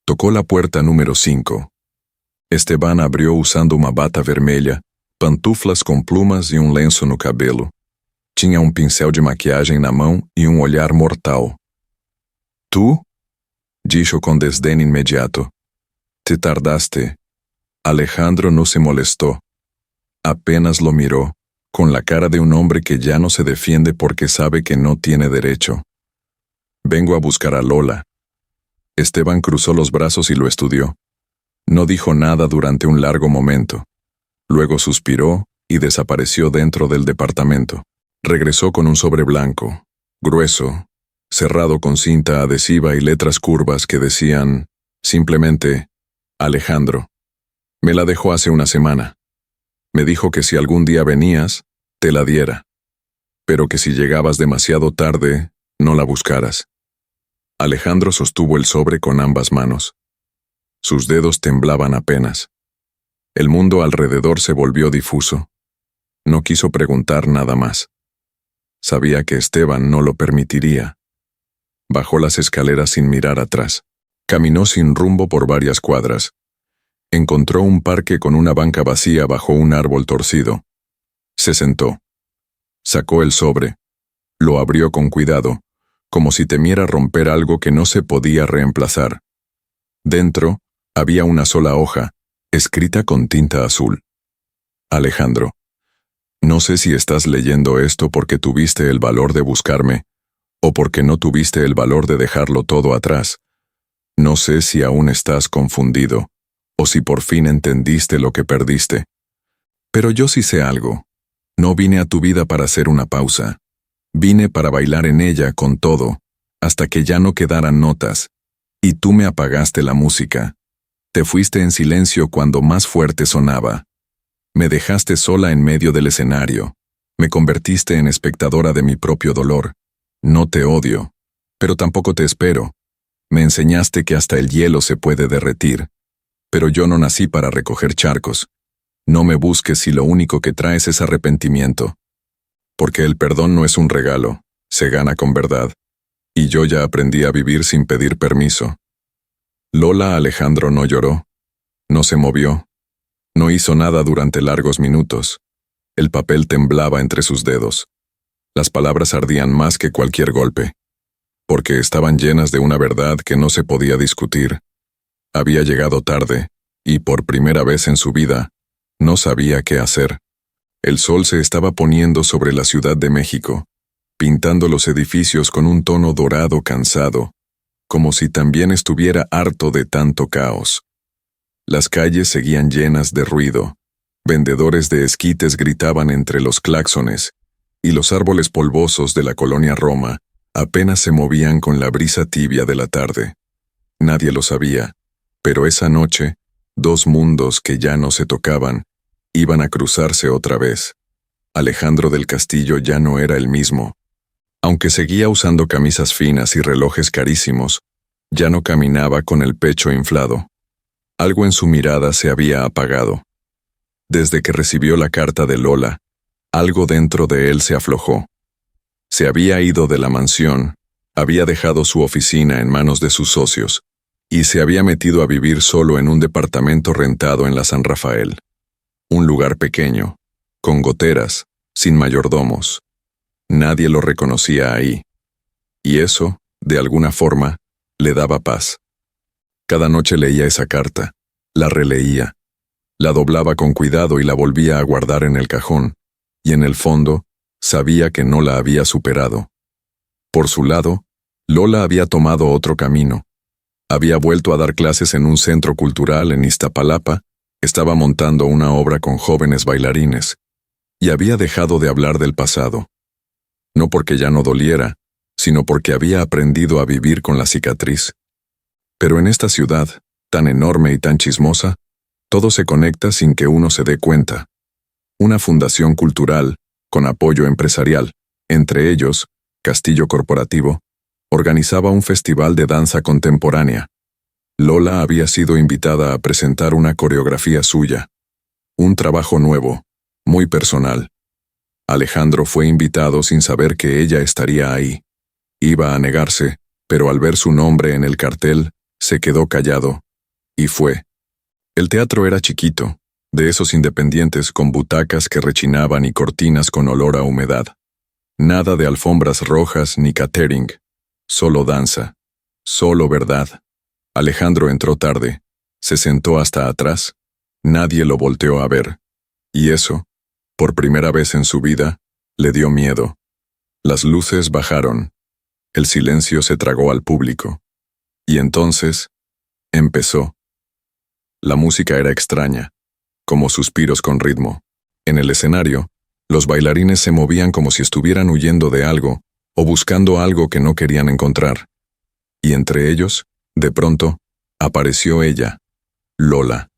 Tocó la puerta número 5. Esteban abrió usando uma bata vermelha, pantuflas com plumas e um lenço no cabelo. Tinha um pincel de maquiagem na mão e um olhar mortal. «Tu?» dijo con desdén inmediato. «Te tardaste». Alejandro no se molestó. Apenas lo miró, con la cara de un hombre que ya no se defiende porque sabe que no tiene derecho. «Vengo a buscar a Lola». Esteban cruzó los brazos y lo estudió. No dijo nada durante un largo momento. Luego suspiró y desapareció dentro del departamento. Regresó con un sobre blanco, grueso, cerrado con cinta adhesiva y letras curvas que decían, simplemente, Alejandro. Me la dejó hace una semana. Me dijo que si algún día venías, te la diera. Pero que si llegabas demasiado tarde, no la buscaras. Alejandro sostuvo el sobre con ambas manos. Sus dedos temblaban apenas. El mundo alrededor se volvió difuso. No quiso preguntar nada más. Sabía que Esteban no lo permitiría. Bajó las escaleras sin mirar atrás. Caminó sin rumbo por varias cuadras. Encontró un parque con una banca vacía bajo un árbol torcido. Se sentó. Sacó el sobre. Lo abrió con cuidado, como si temiera romper algo que no se podía reemplazar. Dentro había una sola hoja, escrita con tinta azul. Alejandro, no sé si estás leyendo esto porque tuviste el valor de buscarme, o porque no tuviste el valor de dejarlo todo atrás. No sé si aún estás confundido, o si por fin entendiste lo que perdiste. Pero yo sí sé algo. No vine a tu vida para hacer una pausa. Vine para bailar en ella con todo, hasta que ya no quedaran notas. Y tú me apagaste la música. Te fuiste en silencio cuando más fuerte sonaba. Me dejaste sola en medio del escenario. Me convertiste en espectadora de mi propio dolor. No te odio, pero tampoco te espero. Me enseñaste que hasta el hielo se puede derretir. Pero yo no nací para recoger charcos. No me busques si lo único que traes es arrepentimiento. Porque el perdón no es un regalo, se gana con verdad. Y yo ya aprendí a vivir sin pedir permiso. Lola Alejandro no lloró. No se movió. No hizo nada durante largos minutos. El papel temblaba entre sus dedos. Las palabras ardían más que cualquier golpe. Porque estaban llenas de una verdad que no se podía discutir. Había llegado tarde, y por primera vez en su vida, no sabía qué hacer. El sol se estaba poniendo sobre la Ciudad de México, pintando los edificios con un tono dorado cansado, como si también estuviera harto de tanto caos. Las calles seguían llenas de ruido. Vendedores de esquites gritaban entre los claxones, y los árboles polvosos de la colonia Roma apenas se movían con la brisa tibia de la tarde. Nadie lo sabía, pero esa noche, 2 mundos que ya no se tocaban, iban a cruzarse otra vez. Alejandro del Castillo ya no era el mismo. Aunque seguía usando camisas finas y relojes carísimos, ya no caminaba con el pecho inflado. Algo en su mirada se había apagado. Desde que recibió la carta de Lola, algo dentro de él se aflojó. Se había ido de la mansión, había dejado su oficina en manos de sus socios, y se había metido a vivir solo en un departamento rentado en la San Rafael. Un lugar pequeño, con goteras, sin mayordomos. Nadie lo reconocía ahí. Y eso, de alguna forma, le daba paz. Cada noche leía esa carta, la releía, la doblaba con cuidado y la volvía a guardar en el cajón, y en el fondo, sabía que no la había superado. Por su lado, Lola había tomado otro camino. Había vuelto a dar clases en un centro cultural en Iztapalapa, estaba montando una obra con jóvenes bailarines, y había dejado de hablar del pasado. No porque ya no doliera, sino porque había aprendido a vivir con la cicatriz. Pero en esta ciudad, tan enorme y tan chismosa, todo se conecta sin que uno se dé cuenta. Una fundación cultural, con apoyo empresarial, entre ellos, Castillo Corporativo, organizaba un festival de danza contemporánea. Lola había sido invitada a presentar una coreografía suya, un trabajo nuevo, muy personal. Alejandro fue invitado sin saber que ella estaría ahí. Iba a negarse, pero al ver su nombre en el cartel, se quedó callado. Y fue. El teatro era chiquito, de esos independientes con butacas que rechinaban y cortinas con olor a humedad. Nada de alfombras rojas ni catering. Solo danza. Solo verdad. Alejandro entró tarde. Se sentó hasta atrás. Nadie lo volteó a ver. Y eso, por primera vez en su vida, le dio miedo. Las luces bajaron. El silencio se tragó al público. Y entonces, empezó. La música era extraña, como suspiros con ritmo. En el escenario, los bailarines se movían como si estuvieran huyendo de algo, o buscando algo que no querían encontrar. Y entre ellos, de pronto, apareció ella, Lola,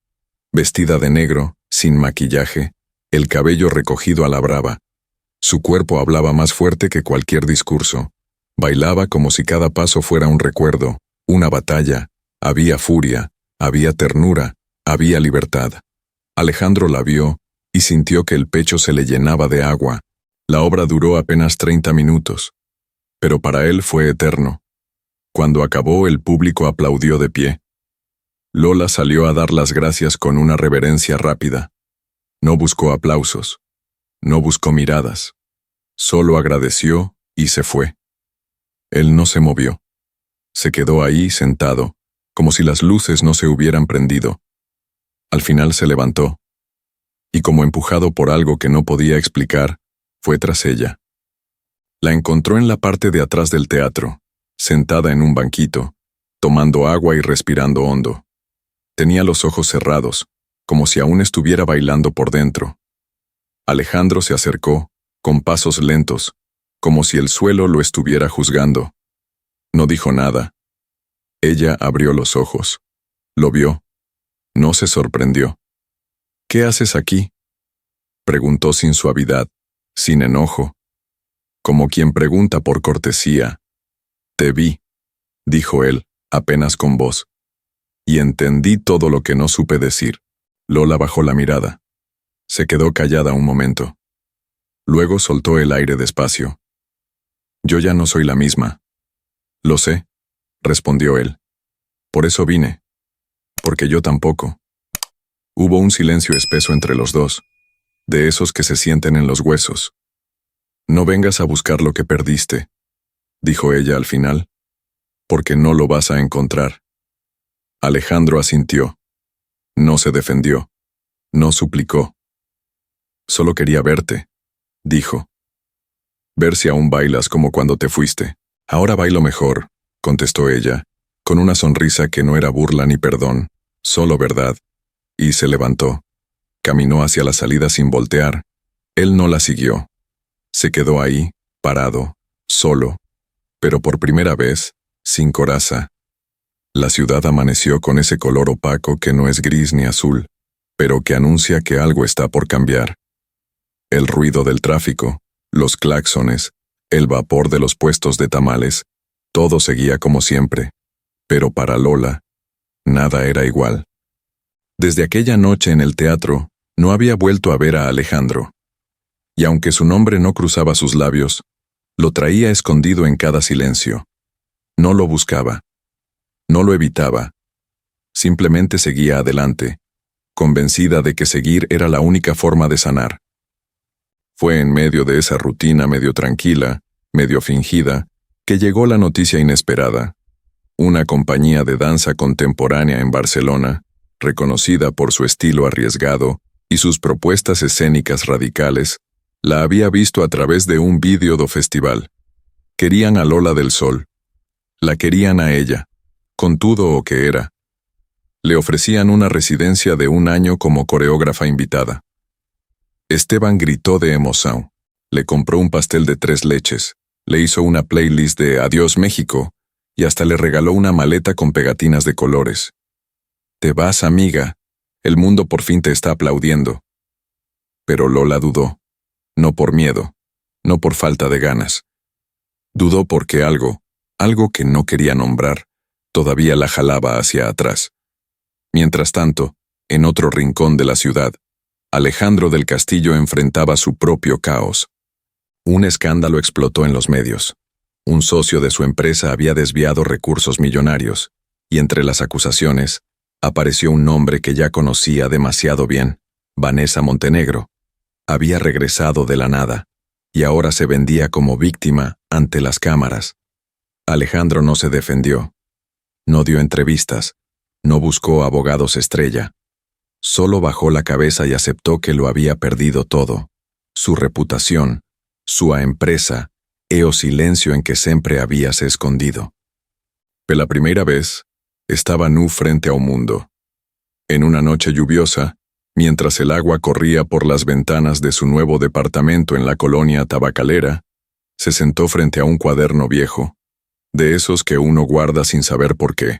vestida de negro, sin maquillaje, el cabello recogido a la brava. Su cuerpo hablaba más fuerte que cualquier discurso. Bailaba como si cada paso fuera un recuerdo, una batalla. Había furia, había ternura, había libertad. Alejandro la vio y sintió que el pecho se le llenaba de agua. La obra duró apenas 30 minutos, pero para él fue eterno. Cuando acabó, el público aplaudió de pie. Lola salió a dar las gracias con una reverencia rápida. No buscó aplausos, no buscó miradas, solo agradeció y se fue. Él no se movió. Se quedó ahí sentado, como si las luces no se hubieran prendido. Al final se levantó, y como empujado por algo que no podía explicar, fue tras ella. La encontró en la parte de atrás del teatro, sentada en un banquito, tomando agua y respirando hondo. Tenía los ojos cerrados, como si aún estuviera bailando por dentro. Alejandro se acercó, con pasos lentos, como si el suelo lo estuviera juzgando. No dijo nada. Ella abrió los ojos. Lo vio. No se sorprendió. «¿Qué haces aquí?», preguntó sin suavidad, sin enojo, como quien pregunta por cortesía. «Te vi», dijo él, apenas con voz. Y entendí todo lo que no supe decir. Lola bajó la mirada. Se quedó callada un momento. Luego soltó el aire despacio. «Yo ya no soy la misma». «Lo sé», respondió él. «Por eso vine. Porque yo tampoco». Hubo un silencio espeso entre los dos, de esos que se sienten en los huesos. «No vengas a buscar lo que perdiste», dijo ella al final, «porque no lo vas a encontrar». Alejandro asintió. No se defendió. No suplicó. «Solo quería verte», dijo. «Ver si aún bailas como cuando te fuiste». «Ahora bailo mejor», contestó ella, con una sonrisa que no era burla ni perdón, solo verdad. Y se levantó. Caminó hacia la salida sin voltear. Él no la siguió. Se quedó ahí, parado, solo, pero por primera vez, sin coraza. La ciudad amaneció con ese color opaco que no es gris ni azul, pero que anuncia que algo está por cambiar. El ruido del tráfico, los claxones, el vapor de los puestos de tamales, todo seguía como siempre. Pero para Lola, nada era igual. Desde aquella noche en el teatro, no había vuelto a ver a Alejandro. Y aunque su nombre no cruzaba sus labios, lo traía escondido en cada silencio. No lo buscaba. No lo evitaba. Simplemente seguía adelante, convencida de que seguir era la única forma de sanar. Fue en medio de esa rutina medio tranquila, medio fingida, que llegó la noticia inesperada. Una compañía de danza contemporánea en Barcelona, reconocida por su estilo arriesgado y sus propuestas escénicas radicales, la había visto a través de un vídeo do festival. Querían a Lola del Sol. La querían a ella, con todo o que era. Le ofrecían una residencia de 1 año como coreógrafa invitada. Esteban gritó de emoción. Le compró un pastel de 3 leches, le hizo una playlist de Adiós México y hasta le regaló una maleta con pegatinas de colores. «Te vas, amiga. El mundo por fin te está aplaudiendo». Pero Lola dudó. No por miedo, no por falta de ganas. Dudó porque algo que no quería nombrar, todavía la jalaba hacia atrás. Mientras tanto, en otro rincón de la ciudad, Alejandro del Castillo enfrentaba su propio caos. Un escándalo explotó en los medios. Un socio de su empresa había desviado recursos millonarios, y entre las acusaciones, apareció un nombre que ya conocía demasiado bien, Vanessa Montenegro. Había regresado de la nada, y ahora se vendía como víctima ante las cámaras. Alejandro no se defendió. No dio entrevistas, no buscó abogados estrella. Solo bajó la cabeza y aceptó que lo había perdido todo. Su reputación, su empresa, e o silencio en que sempre habíase escondido. Pela primeira vez, estaba nu frente a un mundo. En una noche lluviosa, mientras el agua corría por las ventanas de su nuevo departamento en la colonia tabacalera, se sentó frente a un cuaderno viejo, de esos que uno guarda sin saber por qué.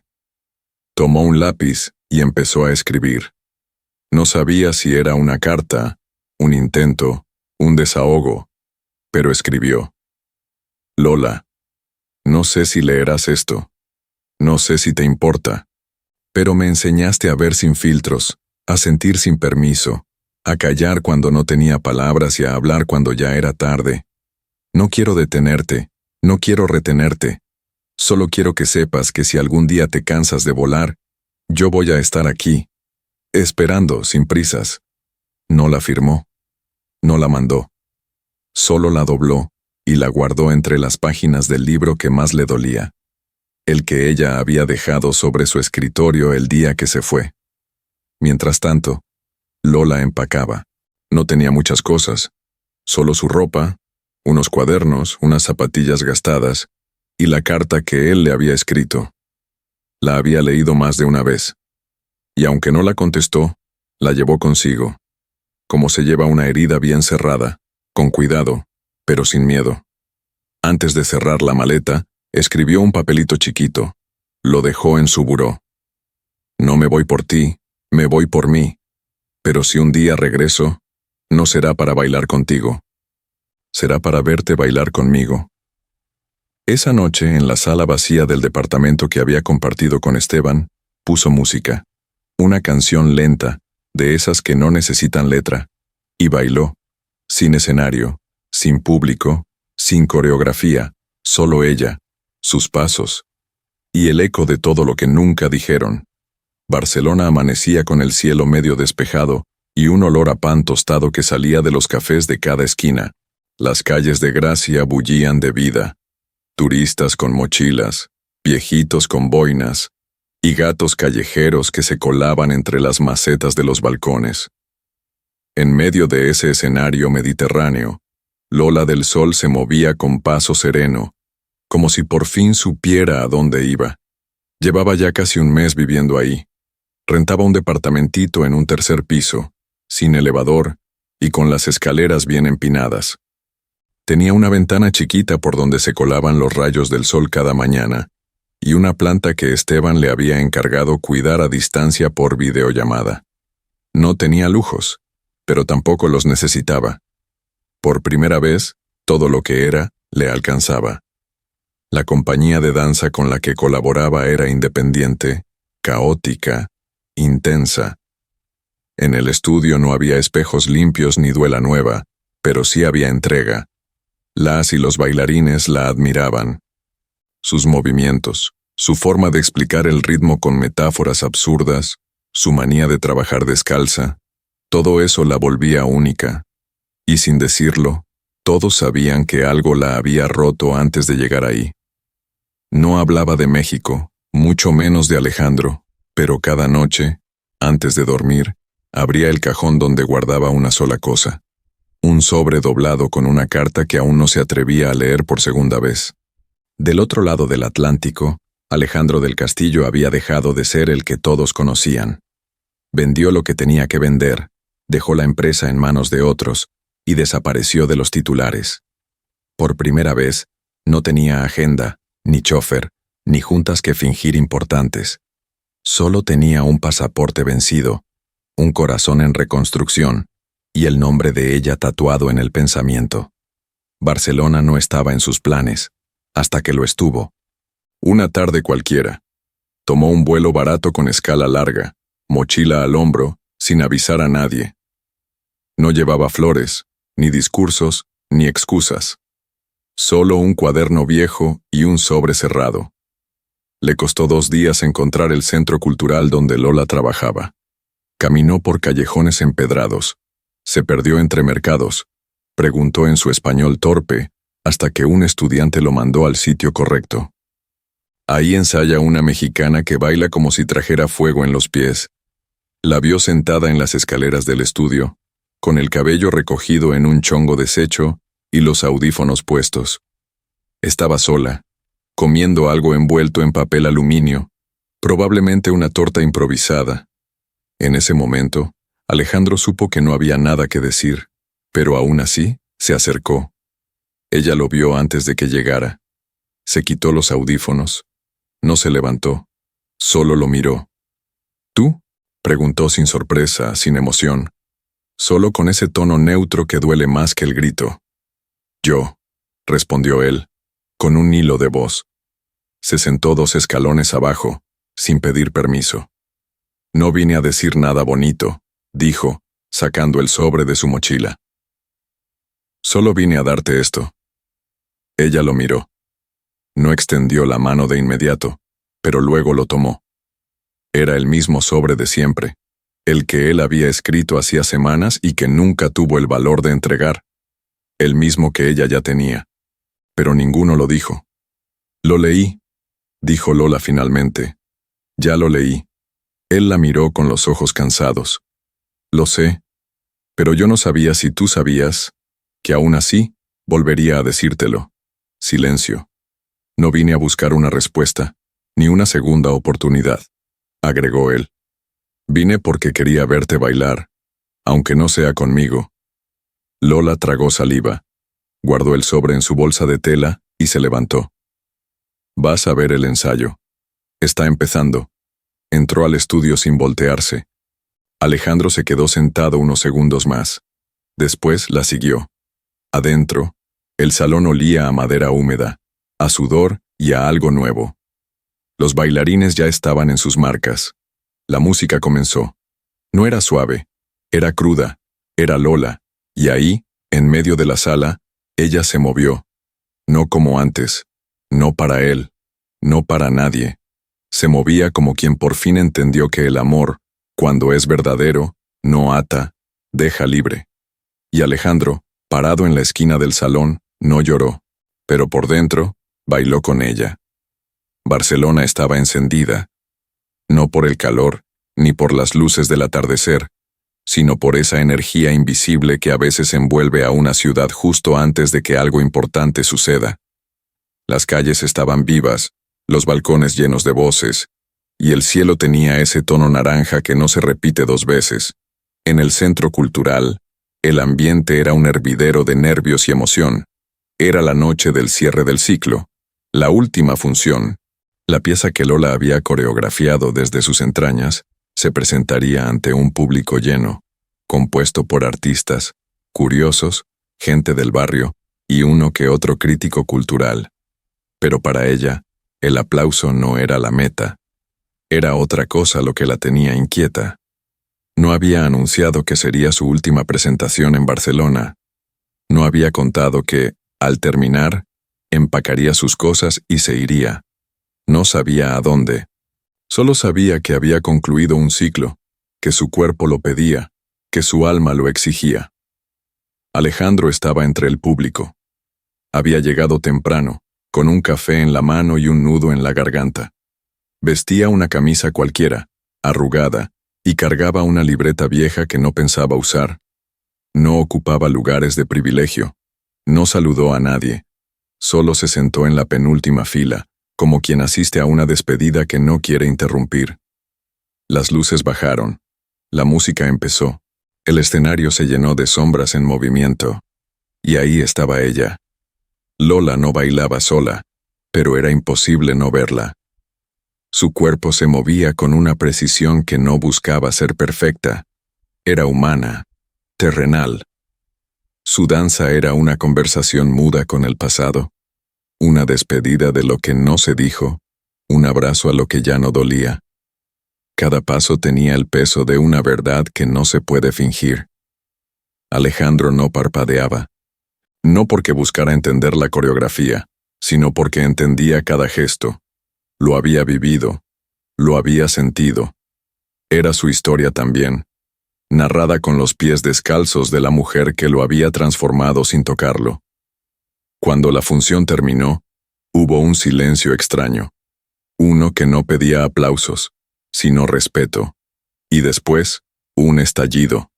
Tomó un lápiz y empezó a escribir. No sabía si era una carta, un intento, un desahogo, pero escribió. Lola, no sé si leerás esto. No sé si te importa. Pero me enseñaste a ver sin filtros, a sentir sin permiso, a callar cuando no tenía palabras y a hablar cuando ya era tarde. No quiero detenerte, no quiero retenerte. Solo quiero que sepas que si algún día te cansas de volar, yo voy a estar aquí, esperando sin prisas. No la firmó. No la mandó. Solo la dobló y la guardó entre las páginas del libro que más le dolía, el que ella había dejado sobre su escritorio el día que se fue. Mientras tanto, Lola empacaba. No tenía muchas cosas, solo su ropa, unos cuadernos, unas zapatillas gastadas y la carta que él le había escrito. La había leído más de una vez, y aunque no la contestó, la llevó consigo, como se lleva una herida bien cerrada, con cuidado, pero sin miedo. Antes de cerrar la maleta, escribió un papelito chiquito. Lo dejó en su buró. No me voy por ti, me voy por mí. Pero si un día regreso, no será para bailar contigo. Será para verte bailar conmigo. Esa noche, en la sala vacía del departamento que había compartido con Esteban, puso música. Una canción lenta, de esas que no necesitan letra, y bailó, sin escenario, sin público, sin coreografía, solo ella, sus pasos, y el eco de todo lo que nunca dijeron. Barcelona amanecía con el cielo medio despejado y un olor a pan tostado que salía de los cafés de cada esquina. Las calles de Gracia bullían de vida. Turistas con mochilas, viejitos con boinas, y gatos callejeros que se colaban entre las macetas de los balcones. En medio de ese escenario mediterráneo, Lola del Sol se movía con paso sereno, como si por fin supiera a dónde iba. Llevaba ya casi un mes viviendo ahí. Rentaba un departamentito en un tercer piso, sin elevador y con las escaleras bien empinadas. Tenía una ventana chiquita por donde se colaban los rayos del sol cada mañana, y una planta que Esteban le había encargado cuidar a distancia por videollamada. No tenía lujos, pero tampoco los necesitaba. Por primera vez, todo lo que era le alcanzaba. La compañía de danza con la que colaboraba era independiente, caótica, intensa. En el estudio no había espejos limpios ni duela nueva, pero sí había entrega. Las y los bailarines la admiraban. Sus movimientos, su forma de explicar el ritmo con metáforas absurdas, su manía de trabajar descalza, todo eso la volvía única. Y sin decirlo, todos sabían que algo la había roto antes de llegar ahí. No hablaba de México, mucho menos de Alejandro, pero cada noche, antes de dormir, abría el cajón donde guardaba una sola cosa. Un sobre doblado con una carta que aún no se atrevía a leer por segunda vez. Del otro lado del Atlántico, Alejandro del Castillo había dejado de ser el que todos conocían. Vendió lo que tenía que vender, dejó la empresa en manos de otros, y desapareció de los titulares. Por primera vez, no tenía agenda, ni chofer, ni juntas que fingir importantes. Solo tenía un pasaporte vencido, un corazón en reconstrucción, y el nombre de ella tatuado en el pensamiento. Barcelona no estaba en sus planes, hasta que lo estuvo. Una tarde cualquiera. Tomó un vuelo barato con escala larga, mochila al hombro, sin avisar a nadie. No llevaba flores, ni discursos, ni excusas. Solo un cuaderno viejo y un sobre cerrado. Le costó 2 días encontrar el centro cultural donde Lola trabajaba. Caminó por callejones empedrados, se perdió entre mercados, preguntó en su español torpe, hasta que un estudiante lo mandó al sitio correcto. Ahí ensaya una mexicana que baila como si trajera fuego en los pies. La vio sentada en las escaleras del estudio, con el cabello recogido en un chongo deshecho y los audífonos puestos. Estaba sola, comiendo algo envuelto en papel aluminio, probablemente una torta improvisada. En ese momento, Alejandro supo que no había nada que decir, pero aún así se acercó. Ella lo vio antes de que llegara. Se quitó los audífonos. No se levantó. Solo lo miró. ¿Tú? Preguntó sin sorpresa, sin emoción. Solo con ese tono neutro que duele más que el grito. Yo, respondió él, con un hilo de voz. Se sentó 2 escalones abajo, sin pedir permiso. No vine a decir nada bonito, dijo, sacando el sobre de su mochila. Solo vine a darte esto. Ella lo miró. No extendió la mano de inmediato, pero luego lo tomó. Era el mismo sobre de siempre, el que él había escrito hacía semanas y que nunca tuvo el valor de entregar. El mismo que ella ya tenía. Pero ninguno lo dijo. Lo leí, dijo Lola finalmente. Ya lo leí. Él la miró con los ojos cansados. Lo sé, pero yo no sabía si tú sabías, que aún así volvería a decírtelo. Silencio. No vine a buscar una respuesta, ni una segunda oportunidad, agregó él. Vine porque quería verte bailar, aunque no sea conmigo. Lola tragó saliva, guardó el sobre en su bolsa de tela y se levantó. Vas a ver el ensayo. Está empezando. Entró al estudio sin voltearse. Alejandro se quedó sentado unos segundos más. Después la siguió. Adentro, el salón olía a madera húmeda, a sudor y a algo nuevo. Los bailarines ya estaban en sus marcas. La música comenzó. No era suave, era cruda, era Lola, y ahí, en medio de la sala, ella se movió. No como antes, no para él, no para nadie. Se movía como quien por fin entendió que el amor, cuando es verdadero, no ata, deja libre. Y Alejandro, parado en la esquina del salón, no lloró, pero por dentro, bailó con ella. Barcelona estaba encendida, no por el calor, ni por las luces del atardecer, sino por esa energía invisible que a veces envuelve a una ciudad justo antes de que algo importante suceda. Las calles estaban vivas, los balcones llenos de voces, y el cielo tenía ese tono naranja que no se repite 2 veces. En el centro cultural, el ambiente era un hervidero de nervios y emoción. Era la noche del cierre del ciclo, la última función. La pieza que Lola había coreografiado desde sus entrañas se presentaría ante un público lleno, compuesto por artistas, curiosos, gente del barrio y uno que otro crítico cultural. Pero para ella, el aplauso no era la meta. Era otra cosa lo que la tenía inquieta. No había anunciado que sería su última presentación en Barcelona. No había contado que, al terminar, empacaría sus cosas y se iría. No sabía a dónde. Solo sabía que había concluido un ciclo, que su cuerpo lo pedía, que su alma lo exigía. Alejandro estaba entre el público. Había llegado temprano, con un café en la mano y un nudo en la garganta. Vestía una camisa cualquiera, arrugada, y cargaba una libreta vieja que no pensaba usar. No ocupaba lugares de privilegio. No saludó a nadie. Solo se sentó en la penúltima fila, como quien asiste a una despedida que no quiere interrumpir. Las luces bajaron. La música empezó. El escenario se llenó de sombras en movimiento. Y ahí estaba ella. Lola no bailaba sola, pero era imposible no verla. Su cuerpo se movía con una precisión que no buscaba ser perfecta. Era humana, terrenal. Su danza era una conversación muda con el pasado, una despedida de lo que no se dijo, Un abrazo a lo que ya no dolía. Cada paso tenía el peso de una verdad que no se puede fingir. Alejandro no parpadeaba. No porque buscara entender la coreografía, sino porque entendía cada gesto. Lo había vivido, lo había sentido. Era su historia también, narrada con los pies descalzos de la mujer que lo había transformado sin tocarlo. Cuando la función terminó, hubo un silencio extraño. Uno que no pedía aplausos, sino respeto. Y después, un estallido.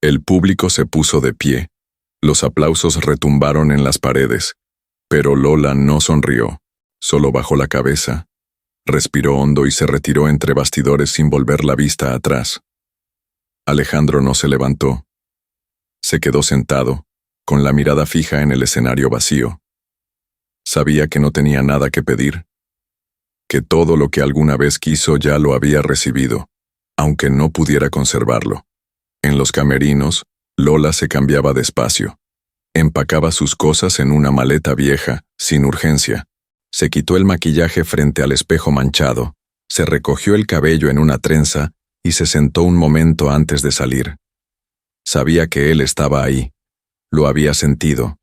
El público se puso de pie. Los aplausos retumbaron en las paredes. Pero Lola no sonrió, solo bajó la cabeza. Respiró hondo y se retiró entre bastidores sin volver la vista atrás. Alejandro no se levantó. Se quedó sentado, con la mirada fija en el escenario vacío. Sabía que no tenía nada que pedir, que todo lo que alguna vez quiso ya lo había recibido, aunque no pudiera conservarlo. En los camerinos, Lola se cambiaba despacio. Empacaba sus cosas en una maleta vieja, sin urgencia. Se quitó el maquillaje frente al espejo manchado, se recogió el cabello en una trenza y se sentó un momento antes de salir. Sabía que él estaba ahí. Lo había sentido,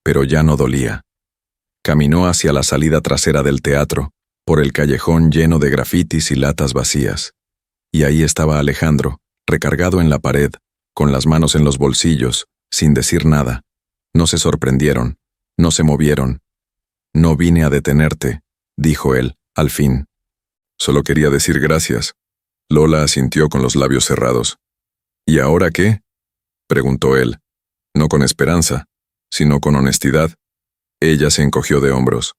pero ya no dolía. Caminó hacia la salida trasera del teatro, por el callejón lleno de grafitis y latas vacías. Y ahí estaba Alejandro, recargado en la pared, con las manos en los bolsillos, sin decir nada. No se sorprendieron, no se movieron. «No vine a detenerte», dijo él, al fin. «Solo quería decir gracias». Lola asintió con los labios cerrados. «¿Y ahora qué?», preguntó él, no con esperanza, sino con honestidad. Ella se encogió de hombros.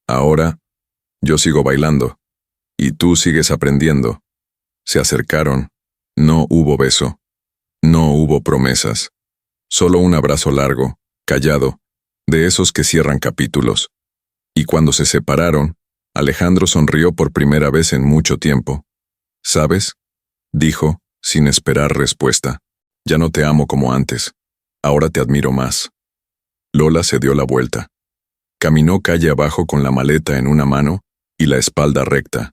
«Ahora, yo sigo bailando, y tú sigues aprendiendo». Se acercaron. No hubo beso. No hubo promesas. Solo un abrazo largo, callado, de esos que cierran capítulos. Y cuando se separaron, Alejandro sonrió por primera vez en mucho tiempo. «¿Sabes?», dijo, sin esperar respuesta. «Ya no te amo como antes. Ahora te admiro más». Lola se dio la vuelta. Caminó calle abajo con la maleta en una mano y la espalda recta.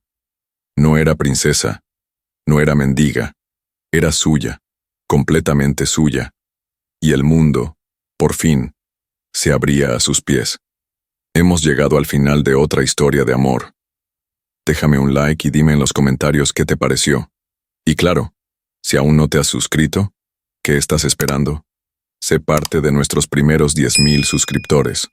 No era princesa, no era mendiga, era suya, completamente suya. Y el mundo, por fin, se abría a sus pies. Hemos llegado al final de otra historia de amor. Déjame un like y dime en los comentarios qué te pareció. Y claro, si aún no te has suscrito, ¿qué estás esperando? Sé parte de nuestros primeros 10,000 suscriptores.